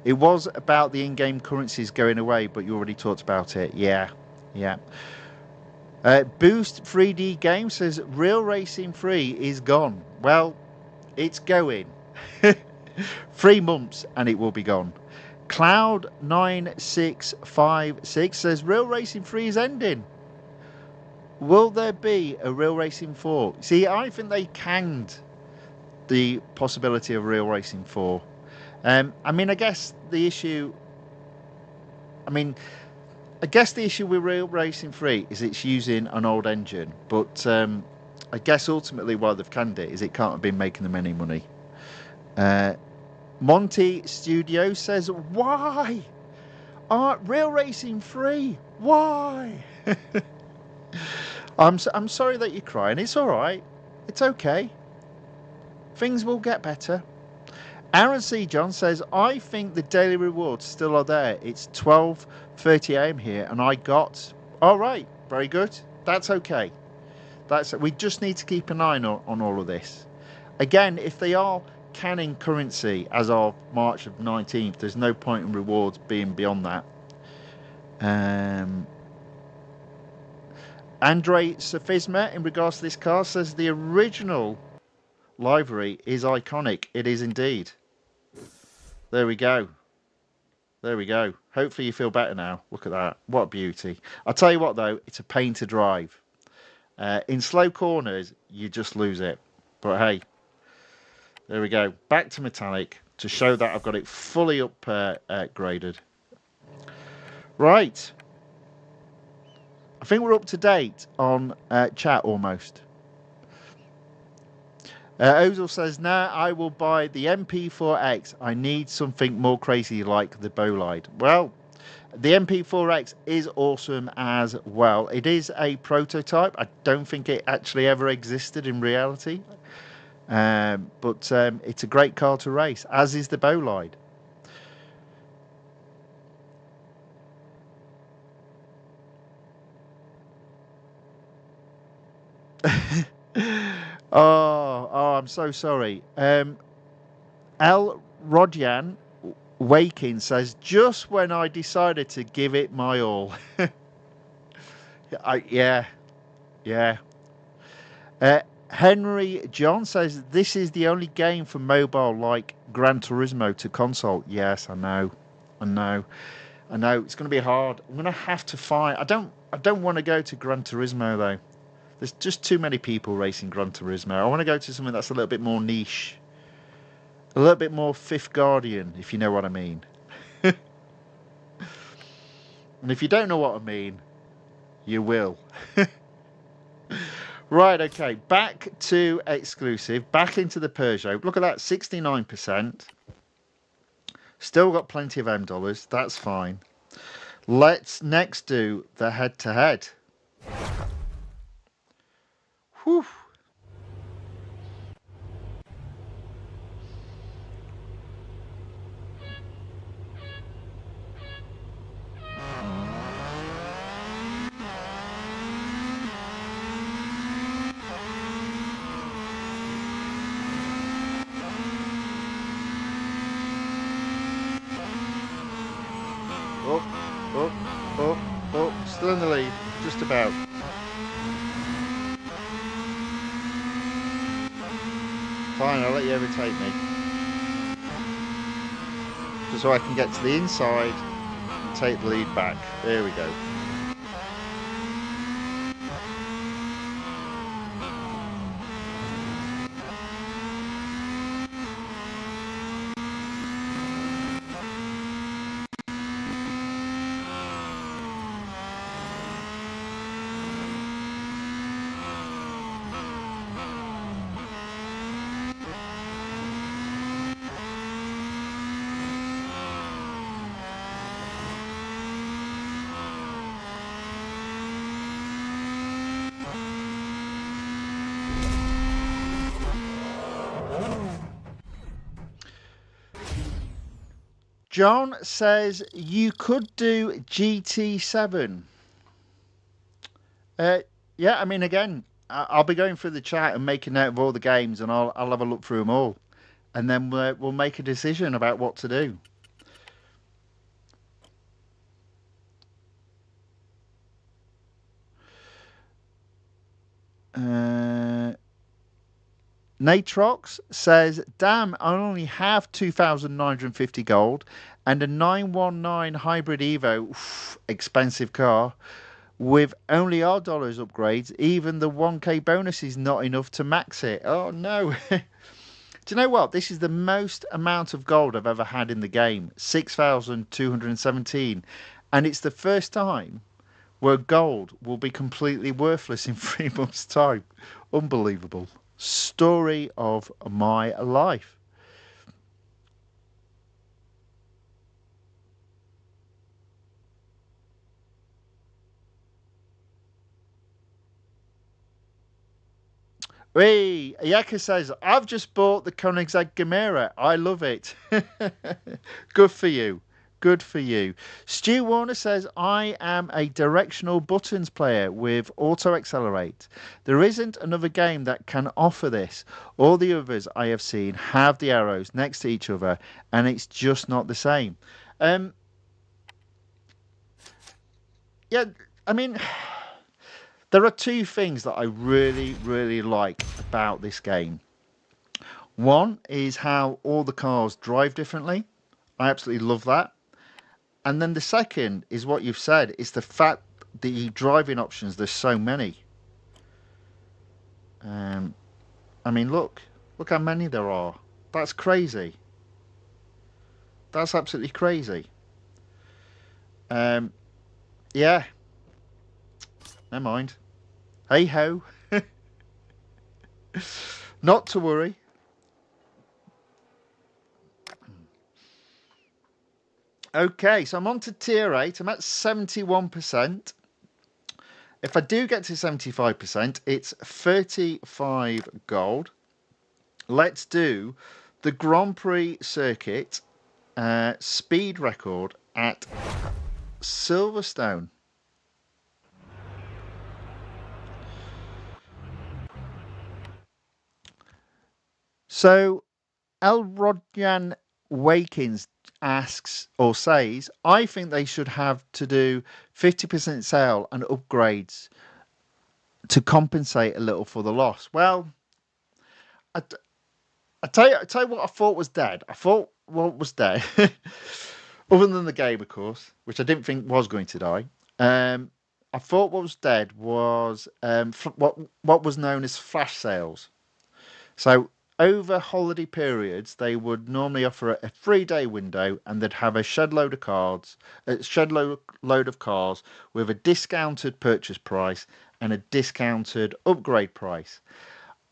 It was about the in-game currencies going away, but you already talked about it. Yeah. Boost 3D Game says Real Racing Free is gone. Well, it's going. 3 months and it will be gone. Cloud9656 says Real Racing 3 is ending. Will there be a Real Racing 4? See, I think they canned the possibility of Real Racing 4. I guess the issue with Real Racing 3 is it's using an old engine, but I guess ultimately why they've canned it is it can't have been making them any money. Monty Studio says, why? Real Racing 3? Why? I'm sorry that you're crying. It's all right. It's okay. Things will get better. Aaron C. John says, I think the daily rewards still are there. It's 12:30 a.m. here, and I got... All right. Very good. That's okay. We just need to keep an eye on all of this. Again, if they are canning currency as of March of 19th, there's no point in rewards being beyond that. Andre Sofisma, in regards to this car, says the original livery is iconic. It is indeed. There we go. Hopefully you feel better now. Look at that. What a beauty. I'll tell you what, though. It's a pain to drive. In slow corners, you just lose it. But hey, there we go. Back to metallic to show that I've got it fully upgraded. Right. I think we're up to date on chat almost. Ozil says, nah, I will buy the MP4X. I need something more crazy like the Bolide. Well, the MP4X is awesome as well. It is a prototype. I don't think it actually ever existed in reality. But it's a great car to race, as is the Bolide. Oh, I'm so sorry. L. Rodyan Waking says, just when I decided to give it my all. Yeah. Henry John says, this is the only game for mobile like Gran Turismo to console. Yes, I know. It's going to be hard. I'm going to have to find... I don't want to go to Gran Turismo, though. There's just too many people racing Gran Turismo. I want to go to something that's a little bit more niche. A little bit more Fifth Guardian, if you know what I mean. And if you don't know what I mean, you will. Right, okay. Back to exclusive. Back into the Peugeot. Look at that, 69%. Still got plenty of M dollars. That's fine. Let's next do the head-to-head. Whew. Oh, still in the lead, just about. Fine, I'll let you overtake me. Just so I can get to the inside and take the lead back. There we go. John says you could do GT7. Yeah, I mean, again, I'll be going through the chat and making note of all the games, and I'll have a look through them all, and then we'll make a decision about what to do. Natrox says, damn, I only have 2,950 gold and a 919 Hybrid Evo, oof, expensive car, with only our dollars upgrades. Even the 1k bonus is not enough to max it. Oh no. Do you know what? This is the most amount of gold I've ever had in the game, 6,217. And it's the first time where gold will be completely worthless in 3 months' time. Unbelievable. Story of my life. Hey, Yaka says, I've just bought the Koenigsegg Gemera. I love it. Good for you. Good for you. Stu Warner says, I am a directional buttons player with auto accelerate. There isn't another game that can offer this. All the others I have seen have the arrows next to each other, and it's just not the same. Yeah, I mean, there are two things that I really, really like about this game. One is how all the cars drive differently. I absolutely love that. And then the second is what you've said. It's the fact the driving options, there's so many. I mean, look how many there are. That's crazy. That's absolutely crazy. Yeah, never mind. Hey ho. Not to worry. Okay, so I'm on to tier 8. I'm at 71%. If I do get to 75%, it's 35 gold. Let's do the Grand Prix circuit speed record at Silverstone. So Elrodyan Wakins asks or says, I think they should have to do 50% sale and upgrades to compensate a little for the loss. Well, I, I tell you what I thought was dead. I thought what was dead, other than the game, of course, which I didn't think was going to die. I thought what was dead was what was known as flash sales. So over holiday periods, they would normally offer a 3-day window, and they'd have a shed load of cards, a shed load of cars with a discounted purchase price and a discounted upgrade price.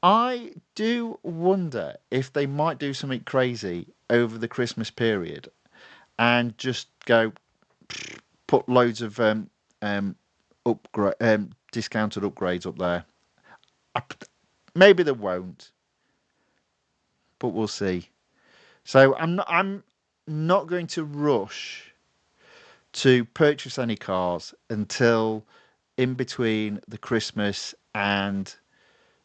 I do wonder if they might do something crazy over the Christmas period and just go put loads of upgrade discounted upgrades up there. Maybe they won't, but we'll see. So I'm not going to rush to purchase any cars until in between the Christmas and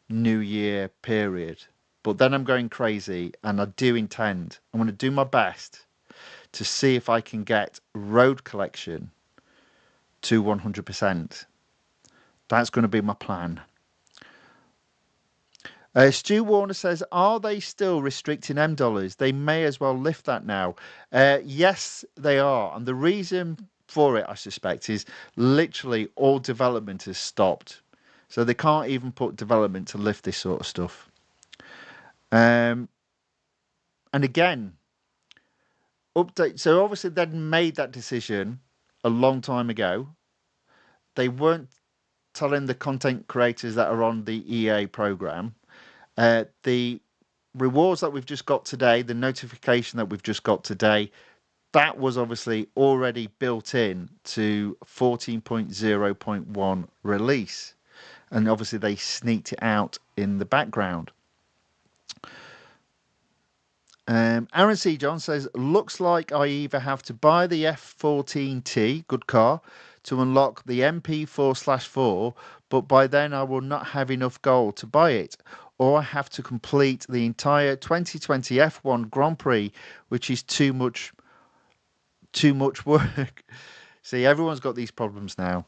New Year period. But then I'm going crazy, and I do intend, I'm going to do my best to see if I can get road collection to 100%. That's going to be my plan. Stu Warner says, are they still restricting M dollars? They may as well lift that now. Yes, they are. And the reason for it, I suspect, is literally all development has stopped. So they can't even put development to lift this sort of stuff. And again, update. So obviously they'd made that decision a long time ago. They weren't telling the content creators that are on the EA program. The rewards that we've just got today, the notification that we've just got today, that was obviously already built in to 14.0.1 release. And obviously they sneaked it out in the background. Aaron C. John says, looks like I either have to buy the F14T, good car, to unlock the MP4/4, but by then I will not have enough gold to buy it, or I have to complete the entire 2020 F1 Grand Prix, which is too much work. See, everyone's got these problems now.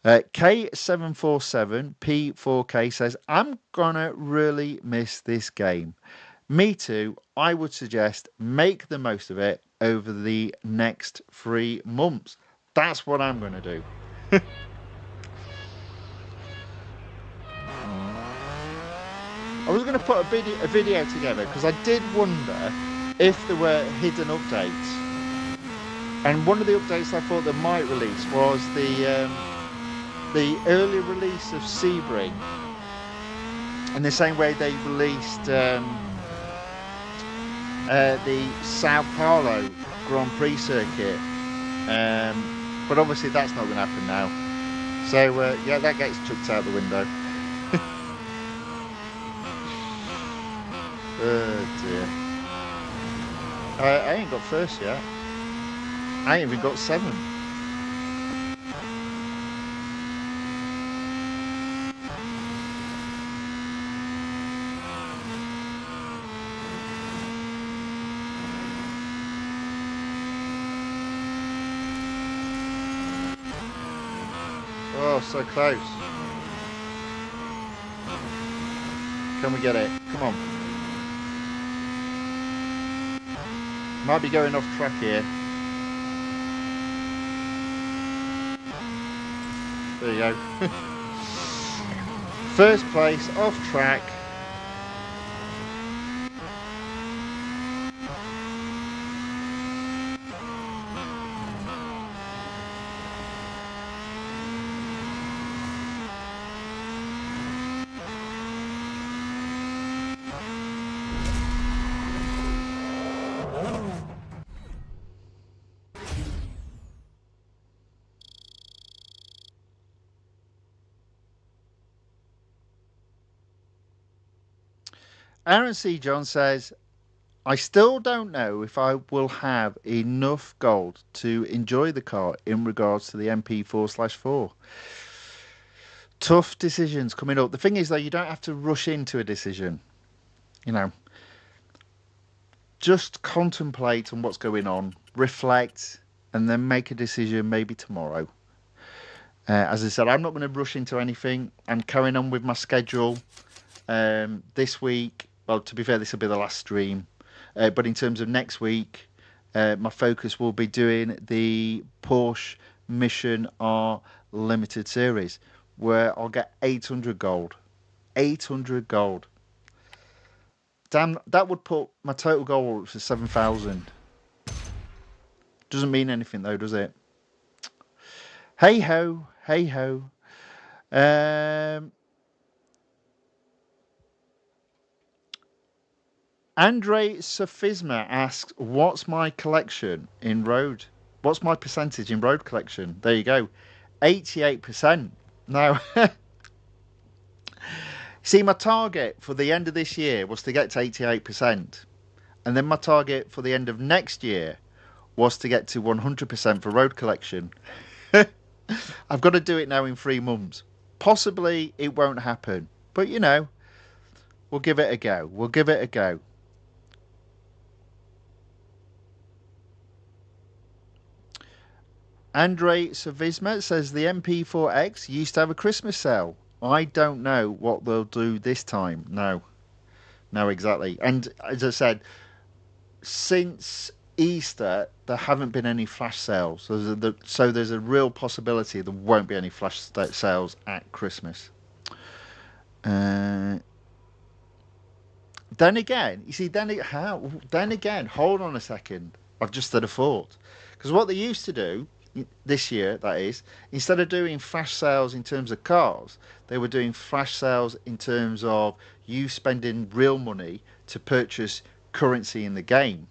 K747P4K says, I'm gonna really miss this game. Me too. I would suggest make the most of it over the next 3 months. That's what I'm going to do. I was going to put a video together because I did wonder if there were hidden updates. And one of the updates I thought they might release was the early release of Sebring. In the same way they released the Sao Paulo Grand Prix circuit. But obviously that's not going to happen now. So yeah, that gets chucked out the window. Oh dear. I ain't got first yet. I ain't even got 7. Oh, so close. Can we get it? Come on. Might be going off track here. There you go. First place, off track. Aaron C. John says, I still don't know if I will have enough gold to enjoy the car in regards to the MP4/4. Tough decisions coming up. The thing is, though, you don't have to rush into a decision. You know, just contemplate on what's going on, reflect, and then make a decision maybe tomorrow. As I said, I'm not going to rush into anything. I'm carrying on with my schedule this week. Well, to be fair, this will be the last stream. But in terms of next week, my focus will be doing the Porsche Mission R Limited Series, where I'll get 800 gold. 800 gold. Damn, that would put my total goal up to 7,000. Doesn't mean anything though, does it? Hey ho, hey ho. Andre Sophisma asks, what's my collection in road? What's my percentage in road collection? There you go. 88%. Now, see, my target for the end of this year was to get to 88%. And then my target for the end of next year was to get to 100% for road collection. I've got to do it now in 3 months. Possibly it won't happen. But, you know, we'll give it a go. We'll give it a go. Andre Savisma says the MP4X used to have a Christmas sale. I don't know what they'll do this time. No, exactly. And as I said, since Easter, there haven't been any flash sales. So there's a real possibility there won't be any flash sales at Christmas. Then again, you see, then again, hold on a second. I've just had a thought. Because what they used to do this year, that is, instead of doing flash sales in terms of cars, they were doing flash sales in terms of you spending real money to purchase currency in the game.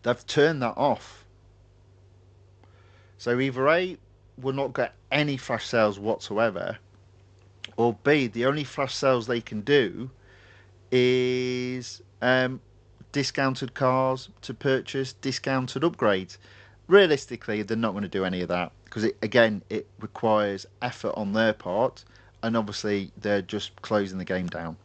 They've turned that off. So either A, we'll not get any flash sales whatsoever, or B, the only flash sales they can do is discounted cars to purchase, discounted upgrades. Realistically, they're not going to do any of that because, again, it requires effort on their part, and obviously they're just closing the game down.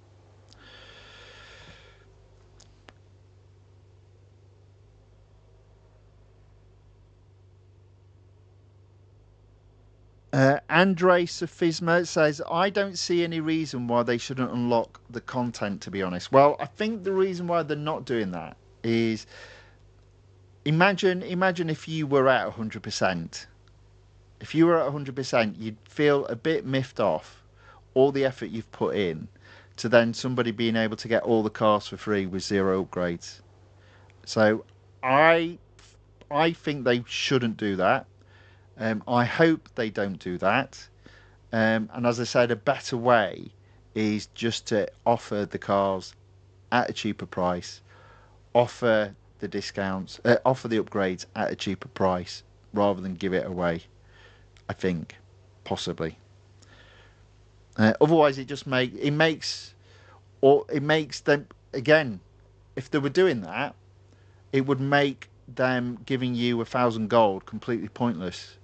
Andre Sophisma says, I don't see any reason why they shouldn't unlock the content, to be honest. Well, I think the reason why they're not doing that is imagine if you were at 100%. If you were at 100%, you'd feel a bit miffed off all the effort you've put in to then somebody being able to get all the cars for free with 0 upgrades. So I think they shouldn't do that. I hope they don't do that. And as I said, a better way is just to offer the cars at a cheaper price, offer the discounts, offer the upgrades at a cheaper price rather than give it away. I think, possibly. Otherwise, it makes them, again. If they were doing that, it would make them giving you 1,000 gold completely pointless.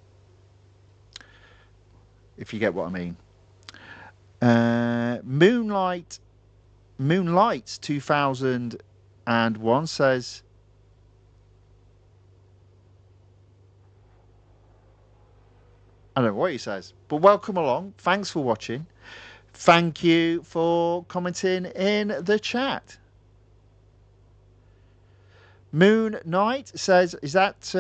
If you get what I mean. Moonlights 2001 says, I don't know what he says, but welcome along. Thanks for watching. Thank you for commenting in the chat. Moon Knight says, is that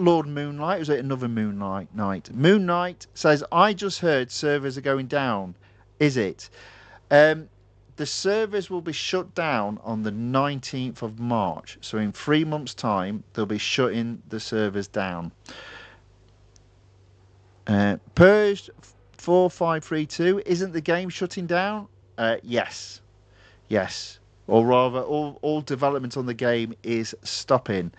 Lord Moonlight or is it another Moonlight Knight? Moon Knight says, I just heard servers are going down. Is it? The servers will be shut down on the 19th of March. So in 3 months' time, they'll be shutting the servers down. Purged 4532, isn't the game shutting down? Yes. Or rather, all development on the game is stopping.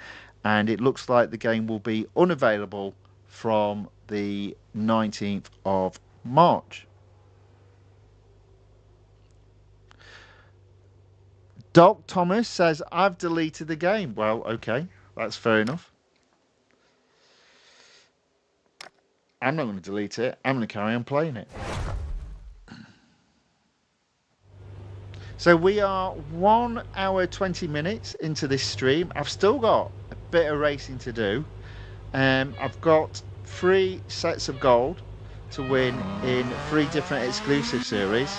And it looks like the game will be unavailable from the 19th of March. Doc Thomas says, I've deleted the game. Well, okay, that's fair enough. I'm not going to delete it. I'm going to carry on playing it. So we are 1 hour 20 minutes into this stream. I've still got a bit of racing to do. I've got 3 sets of gold to win in 3 different exclusive series.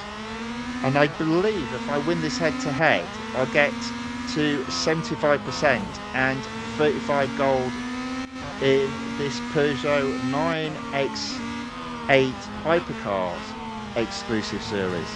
And I believe if I win this head-to-head, I'll get to 75% and 35 gold in this Peugeot 9X8 Hypercars exclusive series.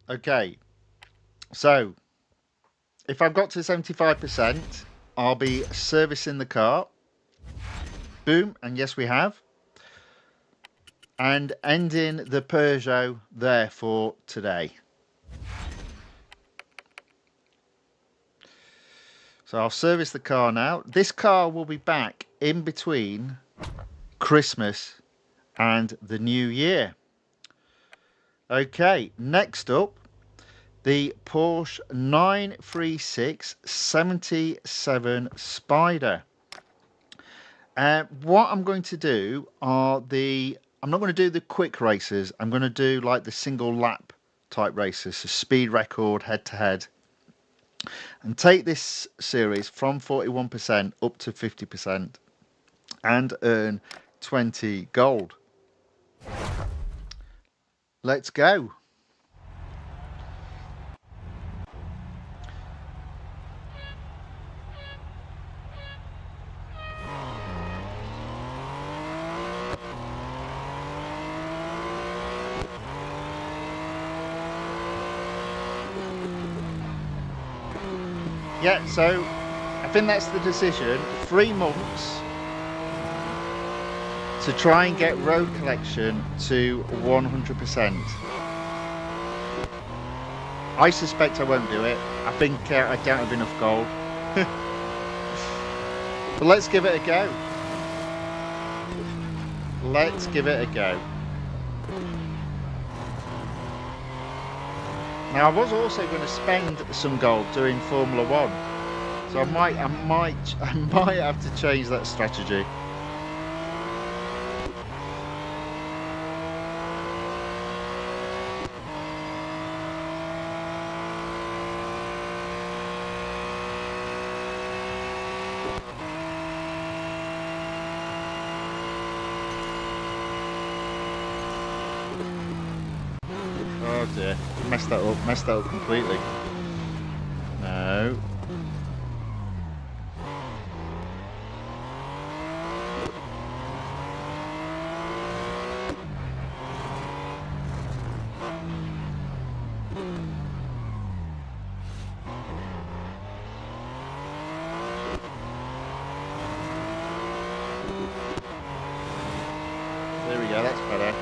Okay, so if I've got to 75%, I'll be servicing the car. Boom, and yes, we have. And ending the Peugeot there for today. So I'll service the car now. This car will be back in between Christmas and the New Year. Okay, next up, the Porsche 936 77 Spyder. What I'm going to do are I'm not going to do the quick races. I'm going to do like the single lap type races, so speed record, head to head. And take this series from 41% up to 50% and earn 20 gold. Let's go. yeah, so I think that's the decision. 3 months to try and get road collection to 100%. I suspect I won't do it. I think I don't have enough gold. But let's give it a go. Let's give it a go. Now I was also going to spend some gold doing Formula 1. So I might have to change that strategy. Oh dear, messed that up completely. No. There we go, that's better.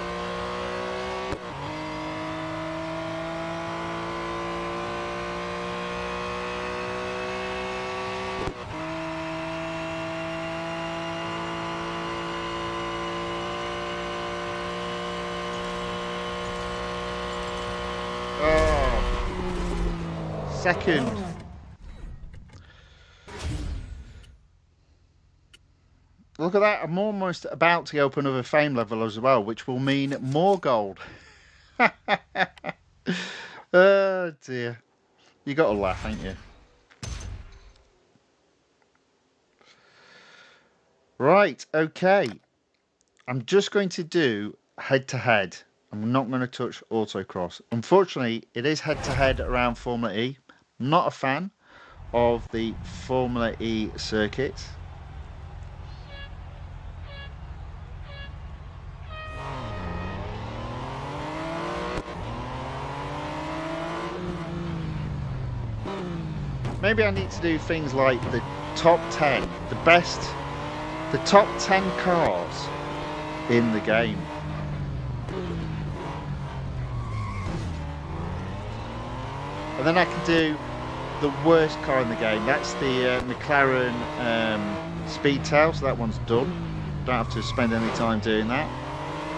Second. Look at that, I'm almost about to open another fame level as well, which will mean more gold. Oh dear. You got to laugh, ain't you? Right, okay. I'm just going to do head-to-head. I'm not going to touch autocross. Unfortunately, it is head-to-head around Formula E. I'm not a fan of the Formula E circuit. Maybe I need to do things like the top 10, the top 10 cars in the game. And then I can do the worst car in the game. That's the McLaren Speedtail, so that one's done. Don't have to spend any time doing that,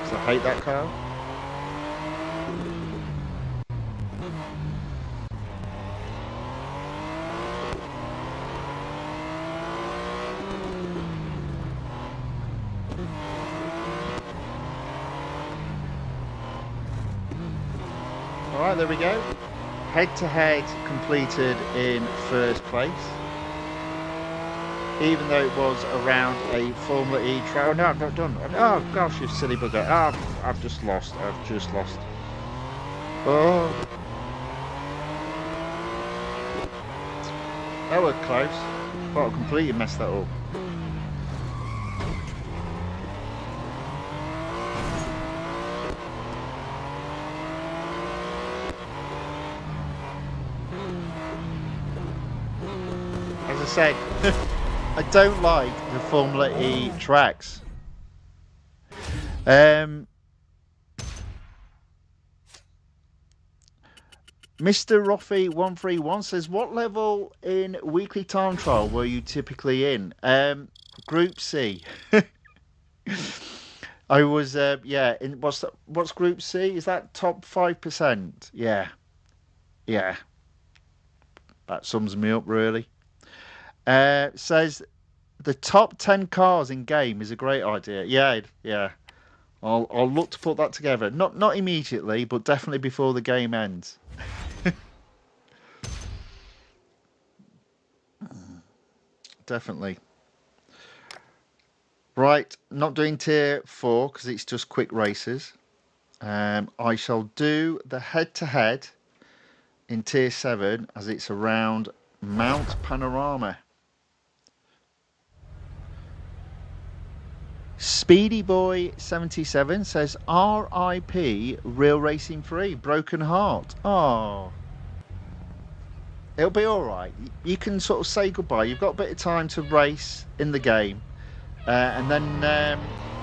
because I hate that car. Alright, there we go. Head-to-head completed in first place. Even though it was around a Formula E trial. No, I'm not done. Oh gosh, you silly bugger. Oh, I've just lost. Oh. That was close. Thought I completely messed that up. As I said, I don't like the Formula E tracks. Mr. Roffy131 says, what level in weekly time trial were you typically in? Group C. I was, yeah, in what's Group C? Is that top 5%? Yeah. Yeah. That sums me up, really. Says, the top 10 cars in game is a great idea. Yeah, yeah. I'll look to put that together. Not immediately, but definitely before the game ends. Definitely. Right, not doing tier 4 because it's just quick races. I shall do the head-to-head in tier 7 as it's around Mount Panorama. Speedy Boy 77 says, RIP, Real Racing 3, Broken Heart. Oh. It'll be all right. You can sort of say goodbye. You've got a bit of time to race in the game, and then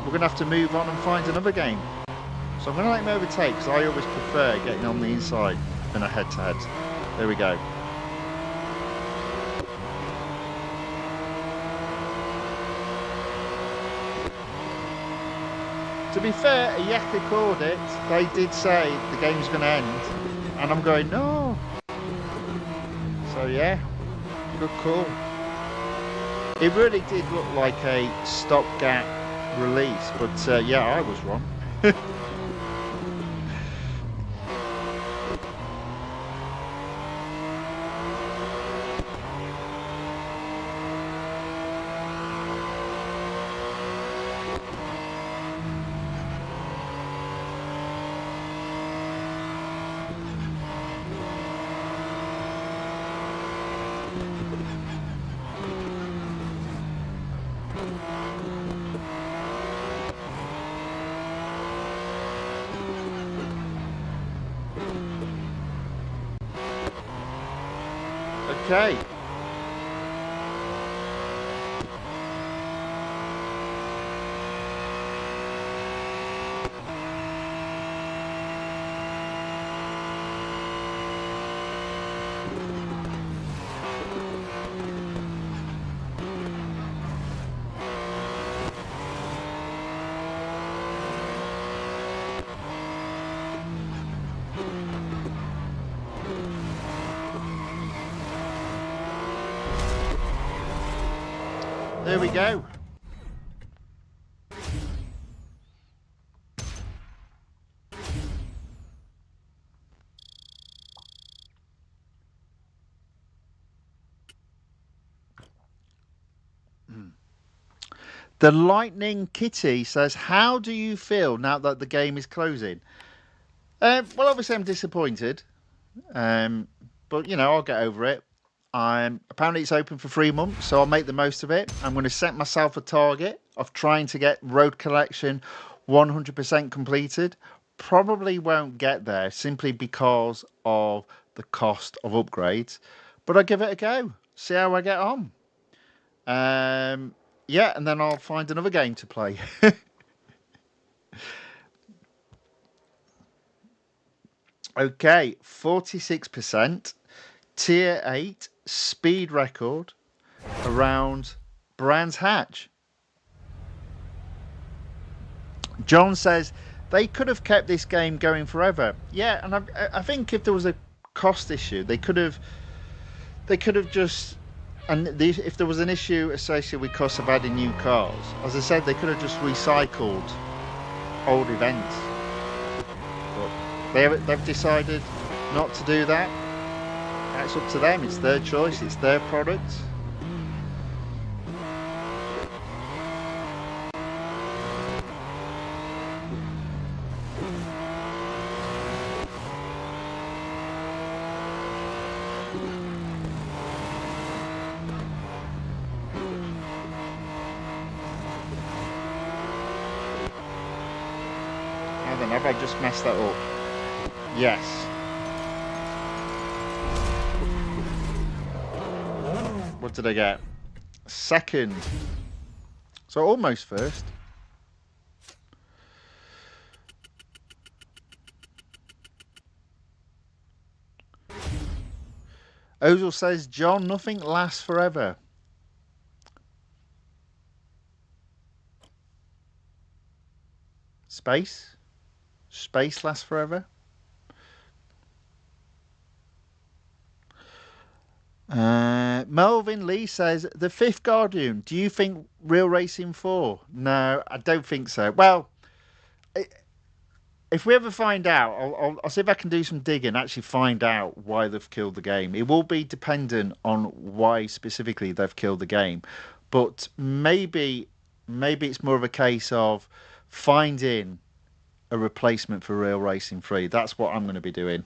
we're going to have to move on and find another game. So I'm going to let him overtake because I always prefer getting on the inside than a head-to-head. There we go. To be fair, Yaka called it. They did say the game's going to end, and I'm going, no. So yeah, good call. It really did look like a stopgap release, but yeah, I was wrong. Okay. There we go. The Lightning Kitty says, how do you feel now that the game is closing? Well, obviously I'm disappointed. But, you know, I'll get over it. Apparently it's open for 3 months, so I'll make the most of it. I'm going to set myself a target of trying to get Road Collection 100% completed. Probably won't get there simply because of the cost of upgrades. But I'll give it a go. See how I get on. Yeah, and then I'll find another game to play. Okay, 46%. Tier 8 speed record around Brands Hatch. John says they could have kept this game going forever. Yeah, and I think if there was a cost issue, they could have just, if there was an issue associated with cost of adding new cars, as I said, they could have just recycled old events. But they've decided not to do that. That's up to them. It's their choice. It's their product. Now then, have I just messed that up? Yes. What did I get? Second. So almost first. Ozil says, John, nothing lasts forever. Space? Space lasts forever? Melvin Lee says, the Fifth Guardian, do you think Real Racing 4? No, I don't think so. Well, if we ever find out, I'll see if I can do some digging, actually find out why they've killed the game. It will be dependent on why specifically they've killed the game. But maybe it's more of a case of finding a replacement for Real Racing 3. That's what I'm going to be doing.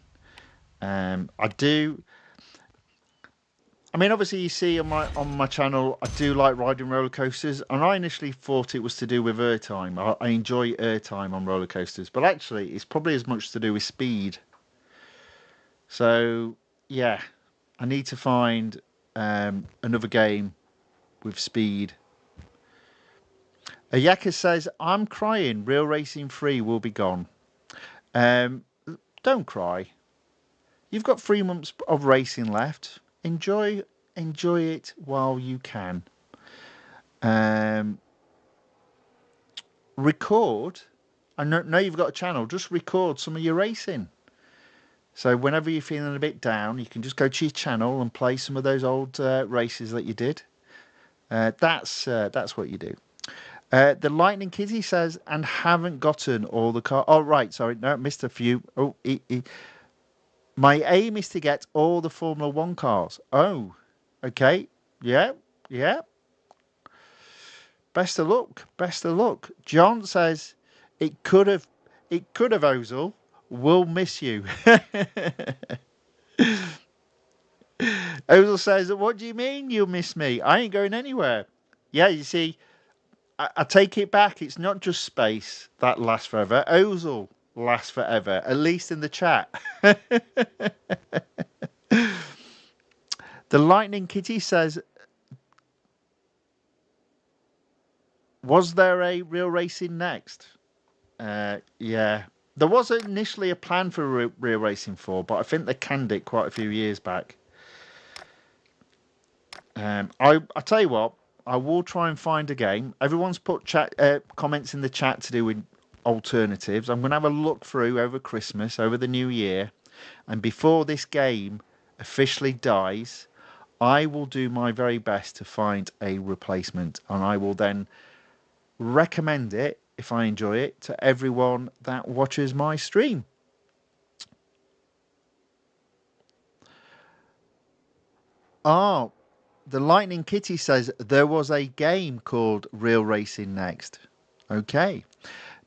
I mean, obviously, you see on my channel, I do like riding roller coasters, and I initially thought it was to do with airtime. I enjoy airtime on roller coasters, but actually, it's probably as much to do with speed. So, yeah, I need to find another game with speed. Ayaka says, I'm crying. Real Racing 3 will be gone. Don't cry. You've got 3 months of racing left. Enjoy it while you can. Record. I know you've got a channel. Just record some of your racing. So whenever you're feeling a bit down, you can just go to your channel and play some of those old races that you did. That's what you do. The Lightning Kitty says, and haven't gotten all the car. Oh, right. Sorry. No, missed a few. Oh, my aim is to get all the Formula One cars. Oh, okay. Yeah. Best of luck. Best of luck. John says, it could have, Ozil. We'll miss you. Ozil says, what do you mean you'll miss me? I ain't going anywhere. Yeah, you see, I take it back. It's not just space that lasts forever. Ozil lasts forever, at least in the chat. The Lightning Kitty says, was there a Real Racing next? Yeah. There was initially a plan for Real Racing 4, but I think they canned it quite a few years back. I tell you what, I will try and find a game. Everyone's put comments in the chat to do with alternatives. I'm going to have a look through over Christmas, over the new year, and before this game officially dies, I will do my very best to find a replacement, and I will then recommend it, if I enjoy it, to everyone that watches my stream. Oh, the Lightning Kitty says there was a game called Real Racing Next. Okay.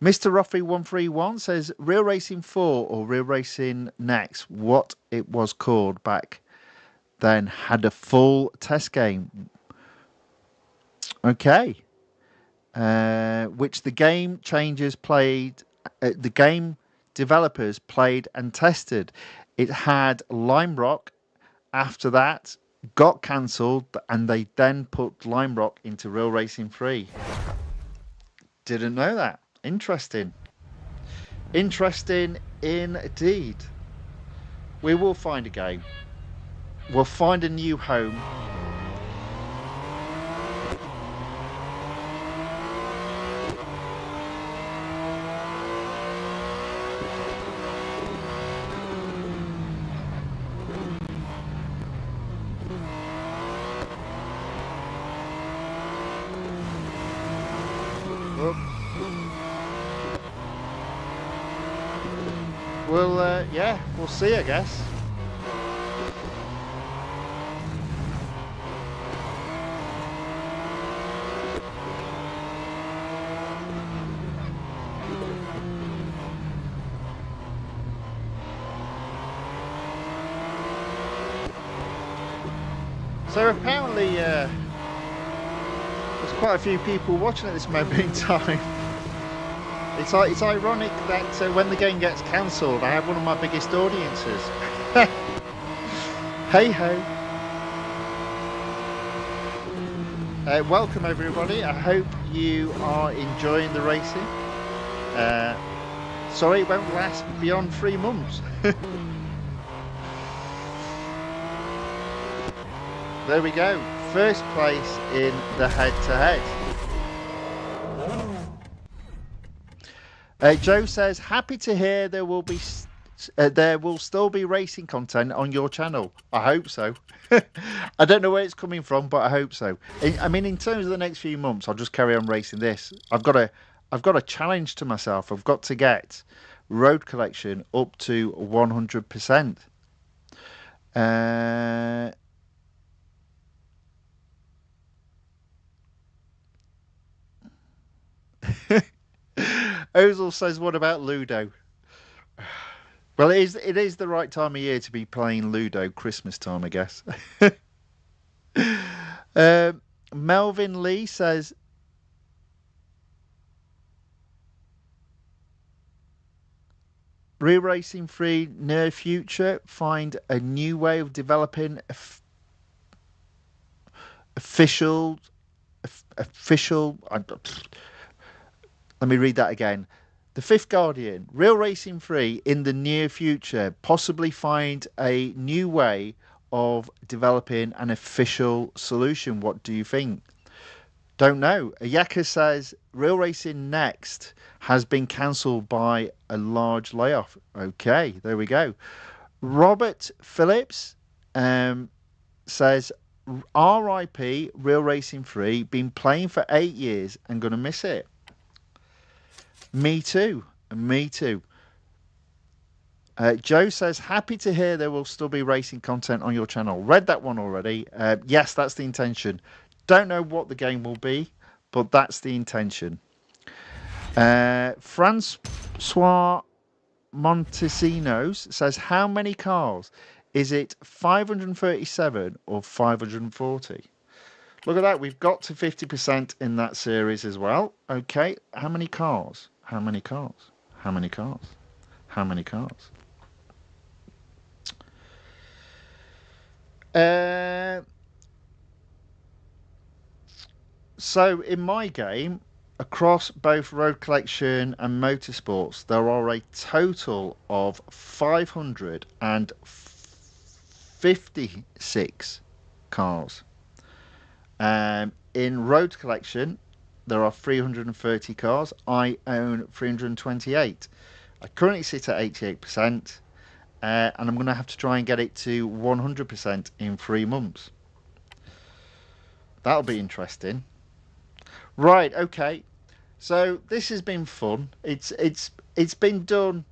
Mr. Ruffy 131 says Real Racing 4 or Real Racing Next, what it was called back then, had a full test game. Okay. Which the game developers played and tested. It had Lime Rock. After that, got cancelled, and they then put Lime Rock into Real Racing 3. Didn't know that. Interesting. Interesting indeed. We will find a game. We'll find a new home. We'll see, I guess. So apparently, there's quite a few people watching at this moment in time. It's ironic that when the game gets cancelled, I have one of my biggest audiences. Hey ho. Welcome everybody. I hope you are enjoying the racing. Sorry it won't last beyond 3 months. There we go. First place in the head-to-head. Joe says, happy to hear there will still be racing content on your channel. I hope so. I don't know where it's coming from, but I hope so. I mean, in terms of the next few months, I'll just carry on racing this. I've got a challenge to myself. I've got to get road collection up to 100%. Ozil says, what about Ludo? Well, it is the right time of year to be playing Ludo, Christmas time, I guess. Melvin Lee says, Real Racing 3 near future find a new way of developing official official. Let me read that again. The Fifth Guardian, Real Racing 3 in the near future possibly find a new way of developing an official solution. What do you think? Don't know. Ayaka says Real Racing Next has been cancelled by a large layoff. Okay, there we go. Robert Phillips says RIP Real Racing 3, been playing for 8 years and going to miss it. Me too. Me too. Joe says, happy to hear there will still be racing content on your channel. Read that one already. Yes, that's the intention. Don't know what the game will be, but that's the intention. Francois Montesinos says, how many cars? Is it 537 or 540? Look at that. We've got to 50% in that series as well. Okay. How many cars? How many cars? How many cars? How many cars? So in my game, across both Road Collection and Motorsports, there are a total of 556 cars. In Road Collection, there are 330 cars. I own 328. I currently sit at 88%, and I'm going to have to try and get it to 100% in 3 months. That'll be interesting. Right, okay. So this has been fun. It's been done,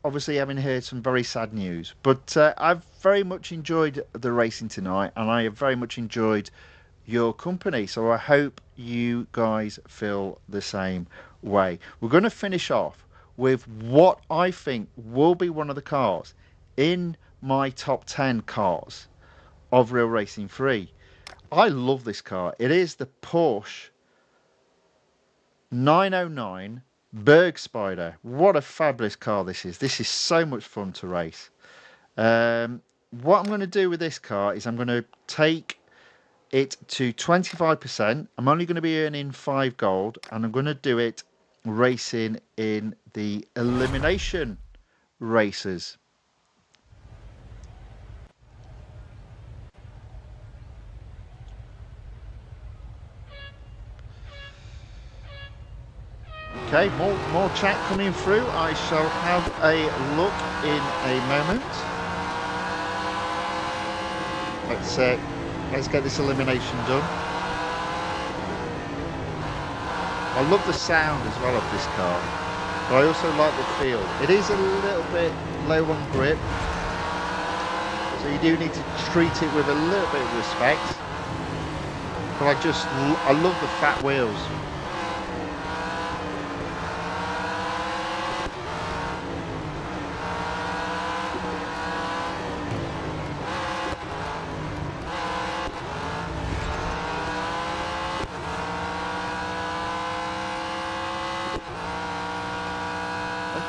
obviously having heard some very sad news, but I've very much enjoyed the racing tonight, and I have very much enjoyed your company. So I hope you guys feel the same way. We're going to finish off with what I think will be one of the cars in my top 10 cars of Real Racing 3. I love this car. It is the Porsche 909 Bergspyder. What a fabulous car this is. This is so much fun to race. What I'm going to do with this car is I'm going to take it to 25%. I'm only going to be earning 5 gold, and I'm going to do it racing in the elimination races. Okay, more chat coming through. I shall have a look in a moment. Let's get this elimination done. I love the sound as well of this car, but I also like the feel. It is a little bit low on grip, so you do need to treat it with a little bit of respect. But I love the fat wheels.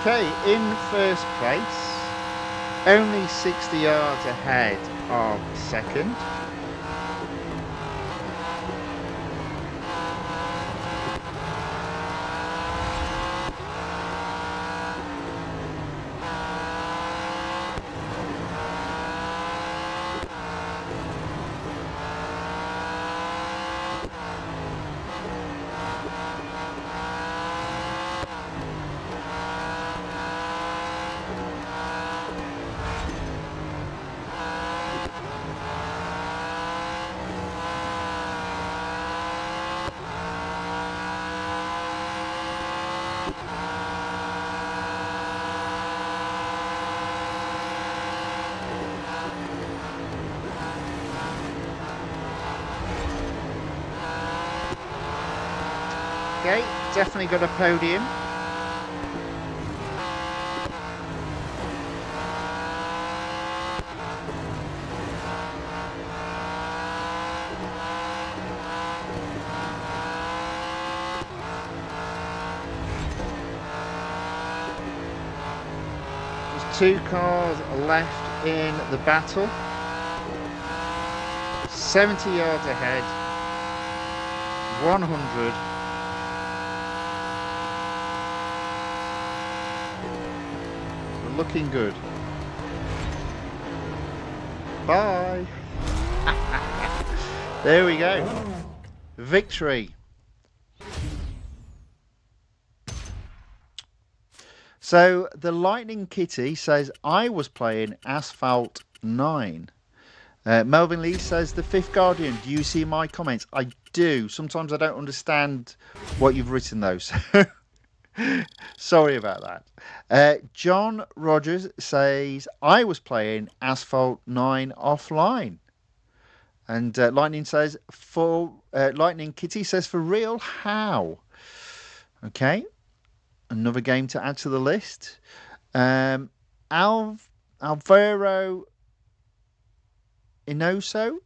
Okay, in first place, only 60 yards ahead of second. Okay, definitely got a podium. 2 cars left in the battle. 70 yards ahead. 100. We're looking good. Bye. There we go. Victory. So the Lightning Kitty says, I was playing Asphalt 9. Melvin Lee says, the Fifth Guardian, do you see my comments? I do. Sometimes I don't understand what you've written, though. So sorry about that. John Rogers says, I was playing Asphalt 9 offline. And Lightning says, Lightning Kitty says, for real, how? Okay. Another game to add to the list. Alvaro Inoso,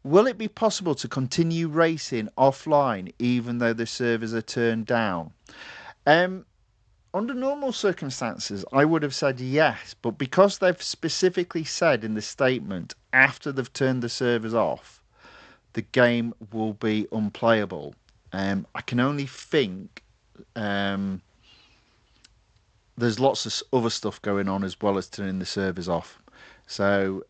will it be possible to continue racing offline even though the servers are turned down? Under normal circumstances, I would have said yes, but because they've specifically said in the statement after they've turned the servers off, the game will be unplayable. I can only think there's lots of other stuff going on as well as turning the servers off. So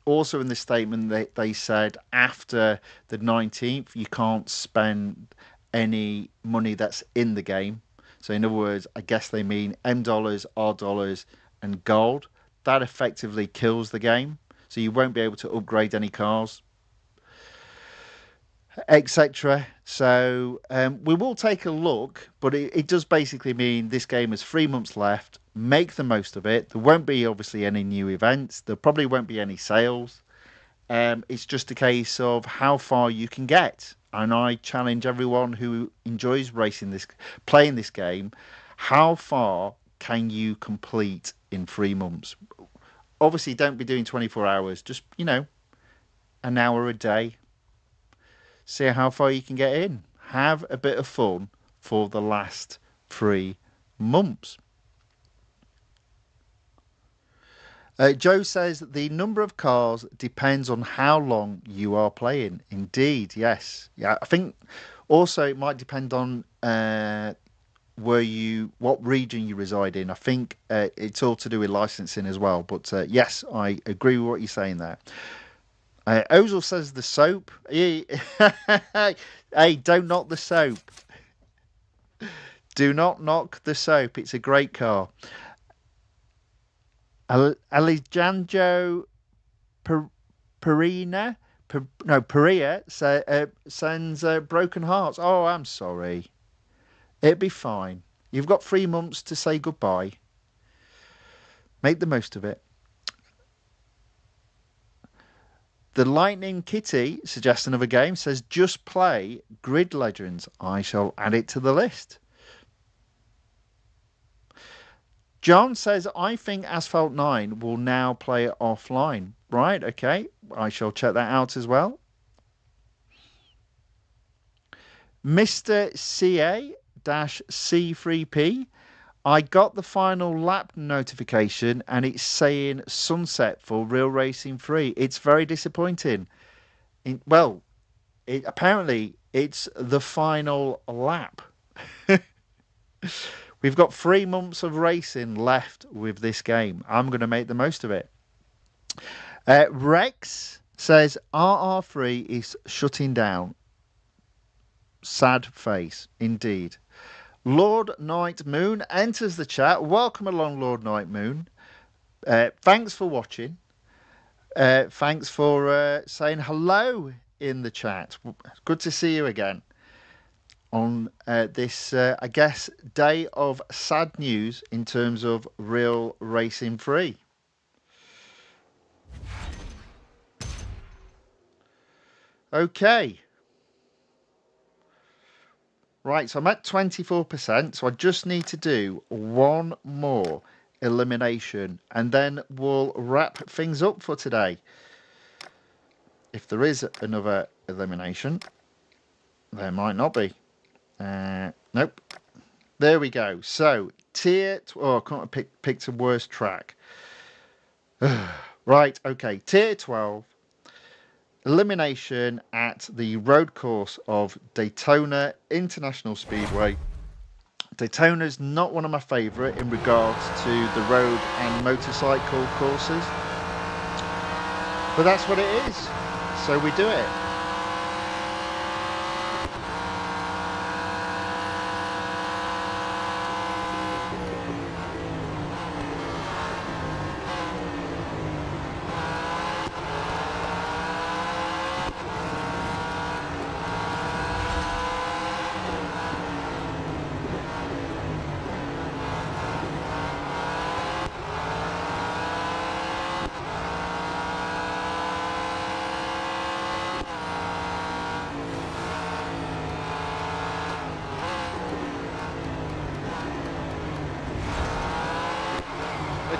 also in the statement, they said after the 19th, you can't spend any money that's in the game. So in other words, I guess they mean M dollars, R dollars, and gold. That effectively kills the game. So you won't be able to upgrade any cars, etc. So we will take a look, but it does basically mean this game has 3 months left. Make the most of it. There won't be obviously any new events. There probably won't be any sales. It's just a case of how far you can get. And I challenge everyone who enjoys playing this game, how far can you complete in 3 months? Obviously, don't be doing 24 hours. Just, an hour a day. See how far you can get in. Have a bit of fun for the last 3 months. Joe says the number of cars depends on how long you are playing. Indeed, yes. Yeah, I think also it might depend on what region you reside in. I think it's all to do with licensing as well. But yes, I agree with what you're saying there. Ozil says the soap. Hey, don't knock the soap. Do not knock the soap. It's a great car. Alejandro Pereira sends broken hearts. Oh, I'm sorry. It'll be fine. You've got 3 months to say goodbye. Make the most of it. The Lightning Kitty suggests another game, says just play Grid Legends. I shall add it to the list. John says, I think Asphalt 9 will now play it offline. Right, okay. I shall check that out as well. Mr. CA-C3P, I got the final lap notification and it's saying sunset for Real Racing 3. It's very disappointing. Apparently it's the final lap. We've got 3 months of racing left with this game. I'm going to make the most of it. Rex says RR3 is shutting down. Sad face, indeed. Lord Night Moon enters the chat. Welcome along, Lord Night Moon. Thanks for watching. Thanks for saying hello in the chat. Good to see you again on this, I guess, day of sad news in terms of Real Racing 3. Okay. Right, so I'm at 24%, so I just need to do one more elimination, and then we'll wrap things up for today. If there is another elimination, there might not be. Nope. There we go. So, oh, I can't pick the worst track. Right, okay. Tier 12, elimination at the road course of Daytona International Speedway. Daytona's not one of my favourite in regards to the road and motorcycle courses, but that's what it is. So we do it.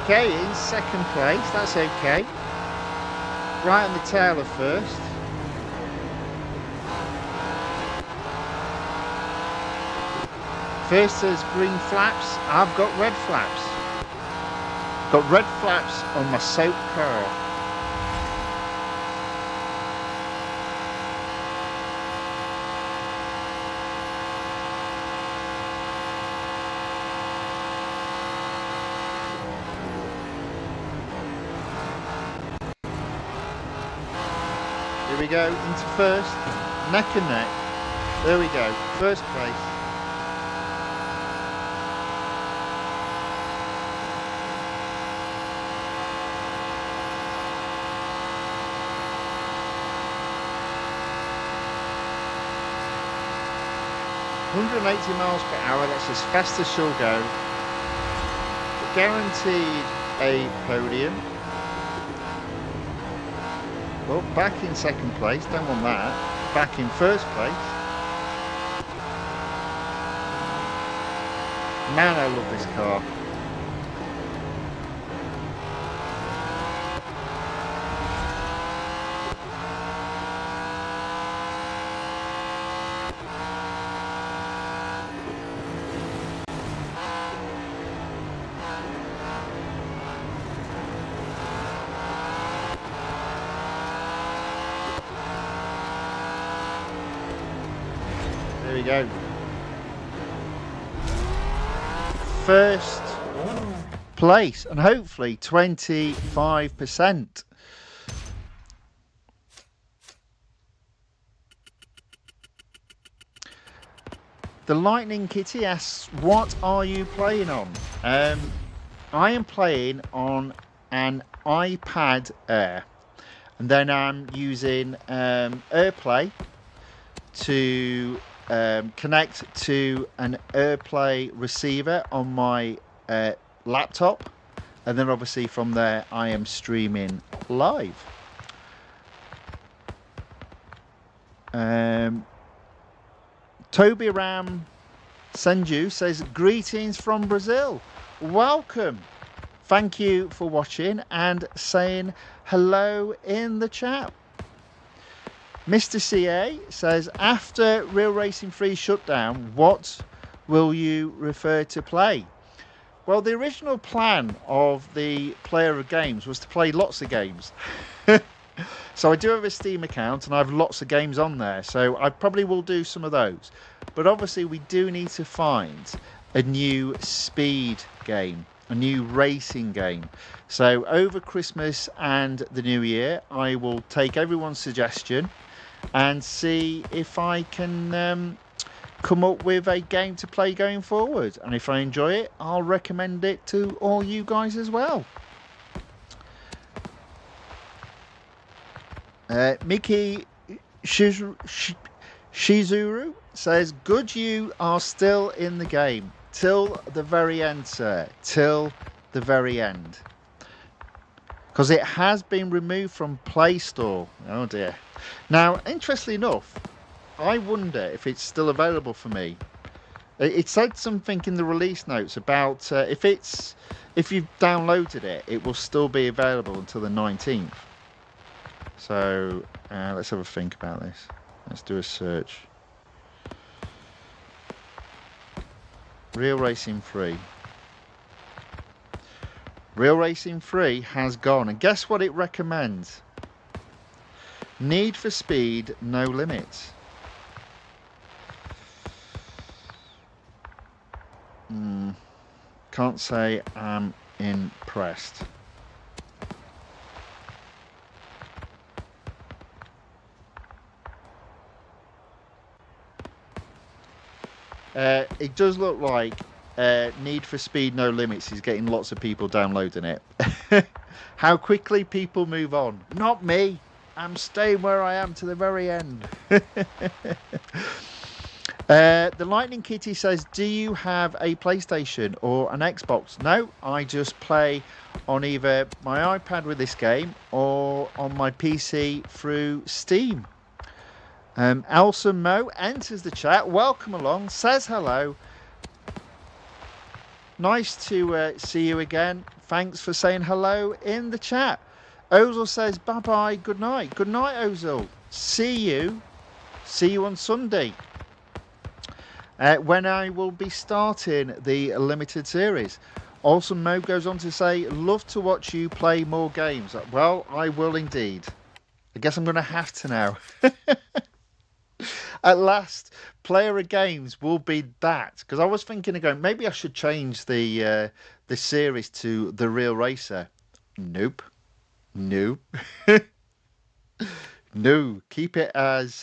Okay, in second place, that's okay. Right on the tail of first. First says green flaps, I've got red flaps. Got red flaps on my soap car. Here we go, into first, neck and neck. There we go, first place. £180 per hour, that's as fast as she'll go. Guaranteed a podium. Well, back in second place, don't want that. Back in first place. Man, I love this car. There we go. First place, and hopefully 25%. The Lightning Kitty asks, what are you playing on? I am playing on an iPad Air, and then I'm using AirPlay to connect to an AirPlay receiver on my laptop, and then obviously from there I am streaming live. Toby Ram Senju says, greetings from Brazil. Welcome. Thank you for watching and saying hello in the chat. Mr. CA says, after Real Racing 3 shutdown, what will you refer to play? Well, the original plan of the Player of Games was to play lots of games. So I do have a Steam account and I have lots of games on there. So I probably will do some of those. But obviously we do need to find a new speed game, a new racing game. So over Christmas and the New Year, I will take everyone's suggestion and see if I can come up with a game to play going forward. And if I enjoy it, I'll recommend it to all you guys as well. Miki Shizuru says, good you are still in the game. Till the very end, sir. Till the very end. Because it has been removed from Play Store. Oh dear. Now, interestingly enough, I wonder if it's still available for me. It said something in the release notes about if you've downloaded it, it will still be available until the 19th. So let's have a think about this. Let's do a search. Real Racing 3. Real Racing 3 has gone. And guess what it recommends? Need for Speed, No Limits. Can't say I'm impressed. It does look like Need for Speed No Limits is getting lots of people downloading it. How quickly people move on. Not me. I'm staying where I am to the very end. The Lightning Kitty says, do you have a PlayStation or an Xbox? No, I just play on either my iPad with this game or on my PC through Steam. Elsa Mo enters the chat. Welcome along. Says hello. Nice to see you again. Thanks for saying hello in the chat. Ozil says bye-bye. Good night. Good night, Ozil. See you. See you on Sunday. When I will be starting the limited series. Awesome Mo goes on to say, love to watch you play more games. Well, I will indeed. I guess I'm going to have to now. At last, player of games will be that. Because I was thinking of going, maybe I should change the series to The Real Racer. Nope. No. No. Keep it as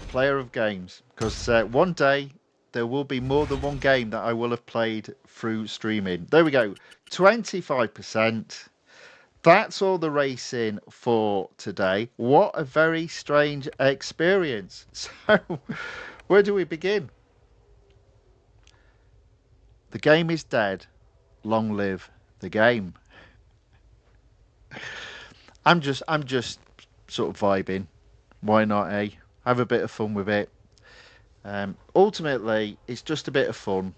player of games. Because one day, there will be more than one game that I will have played through streaming. There we go. 25%. That's all the racing for today. What a very strange experience. So, where do we begin? The game is dead. Long live the game. I'm just sort of vibing. Why not, eh? Have a bit of fun with it. Ultimately, it's just a bit of fun.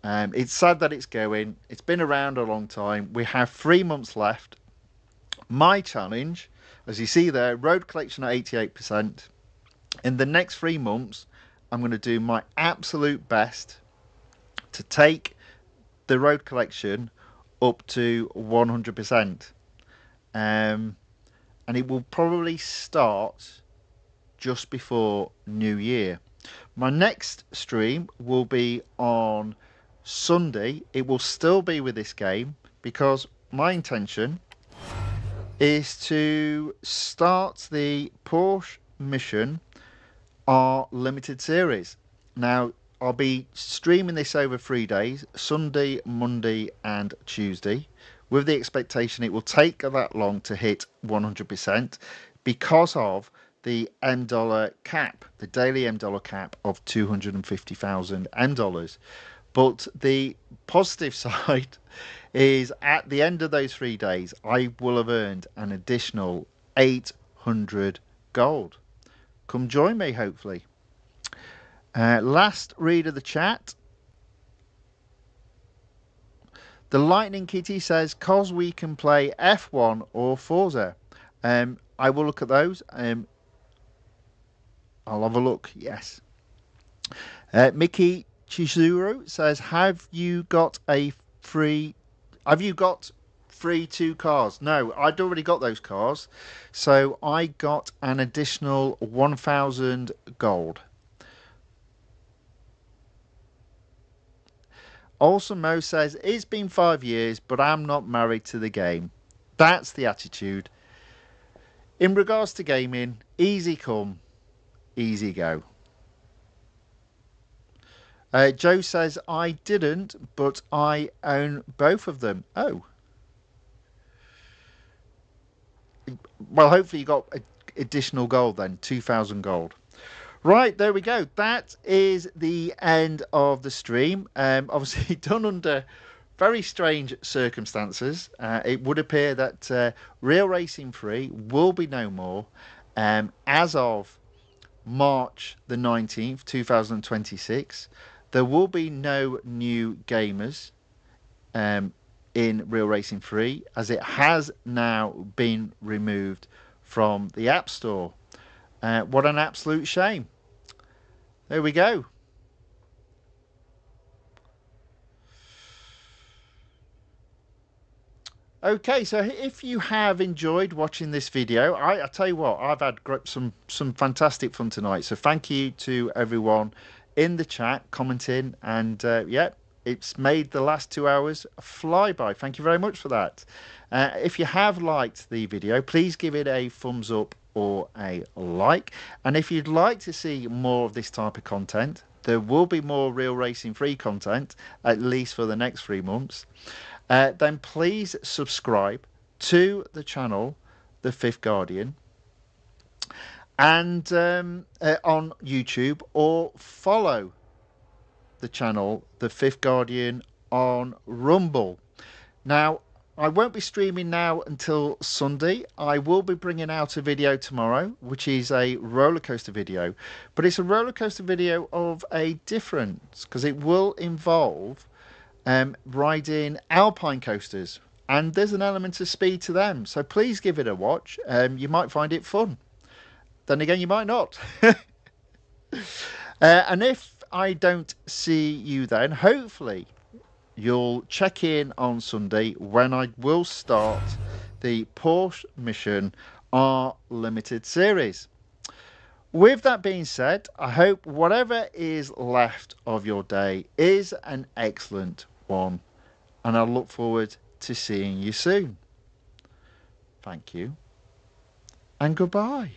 It's sad that it's going. It's been around a long time. We have 3 months left. My challenge, as you see there, road collection at 88%. In the next 3 months, I'm going to do my absolute best to take the road collection up to 100%. And it will probably start just before New Year. My next stream will be on Sunday. It will still be with this game because my intention is to start the Porsche mission, our limited series. Now, I'll be streaming this over 3 days, Sunday, Monday and Tuesday, with the expectation it will take that long to hit 100% because of the M dollar cap, the daily M dollar cap of 250,000 M dollars. But the positive side is at the end of those 3 days, I will have earned an additional 800 gold. Come join me, hopefully. Last read of the chat. The Lightning Kitty says, cause we can play F1 or Forza. I will look at those. I'll have a look, yes. Mickey Chizuru says, have you got free 2 cars? No, I'd already got those cars. So I got an additional 1,000 gold. Also, Mo says, it's been 5 years, but I'm not married to the game. That's the attitude. In regards to gaming, easy come, easy go. Joe says, I didn't, but I own both of them. Oh. Well, hopefully you got additional gold then, 2,000 gold. Right, there we go. That is the end of the stream. Obviously done under very strange circumstances. It would appear that Real Racing 3 will be no more as of March the 19th, 2026. There will be no new gamers in Real Racing 3 as it has now been removed from the App Store. What an absolute shame. There we go. Okay, so if you have enjoyed watching this video, I tell you what, I've had some fantastic fun tonight. So thank you to everyone in the chat commenting, and yeah, it's made the last 2 hours fly by. Thank you very much for that. If you have liked the video, please give it a thumbs up or a like. And if you'd like to see more of this type of content, there will be more Real Racing free content, at least for the next 3 months. Then please subscribe to the channel, The Fifth Guardian, and on YouTube, or follow the channel, The Fifth Guardian, on Rumble. Now, I won't be streaming now until Sunday. I will be bringing out a video tomorrow, which is a roller coaster video, but it's a roller coaster video of a difference, because it will involve riding alpine coasters, and there's an element of speed to them, so please give it a watch. You might find it fun, then again you might not. And if I don't see you then, hopefully you'll check in on Sunday, when I will start the Porsche Mission R Limited series. With that being said, I hope whatever is left of your day is an excellent one, and I look forward to seeing you soon. Thank you, and goodbye.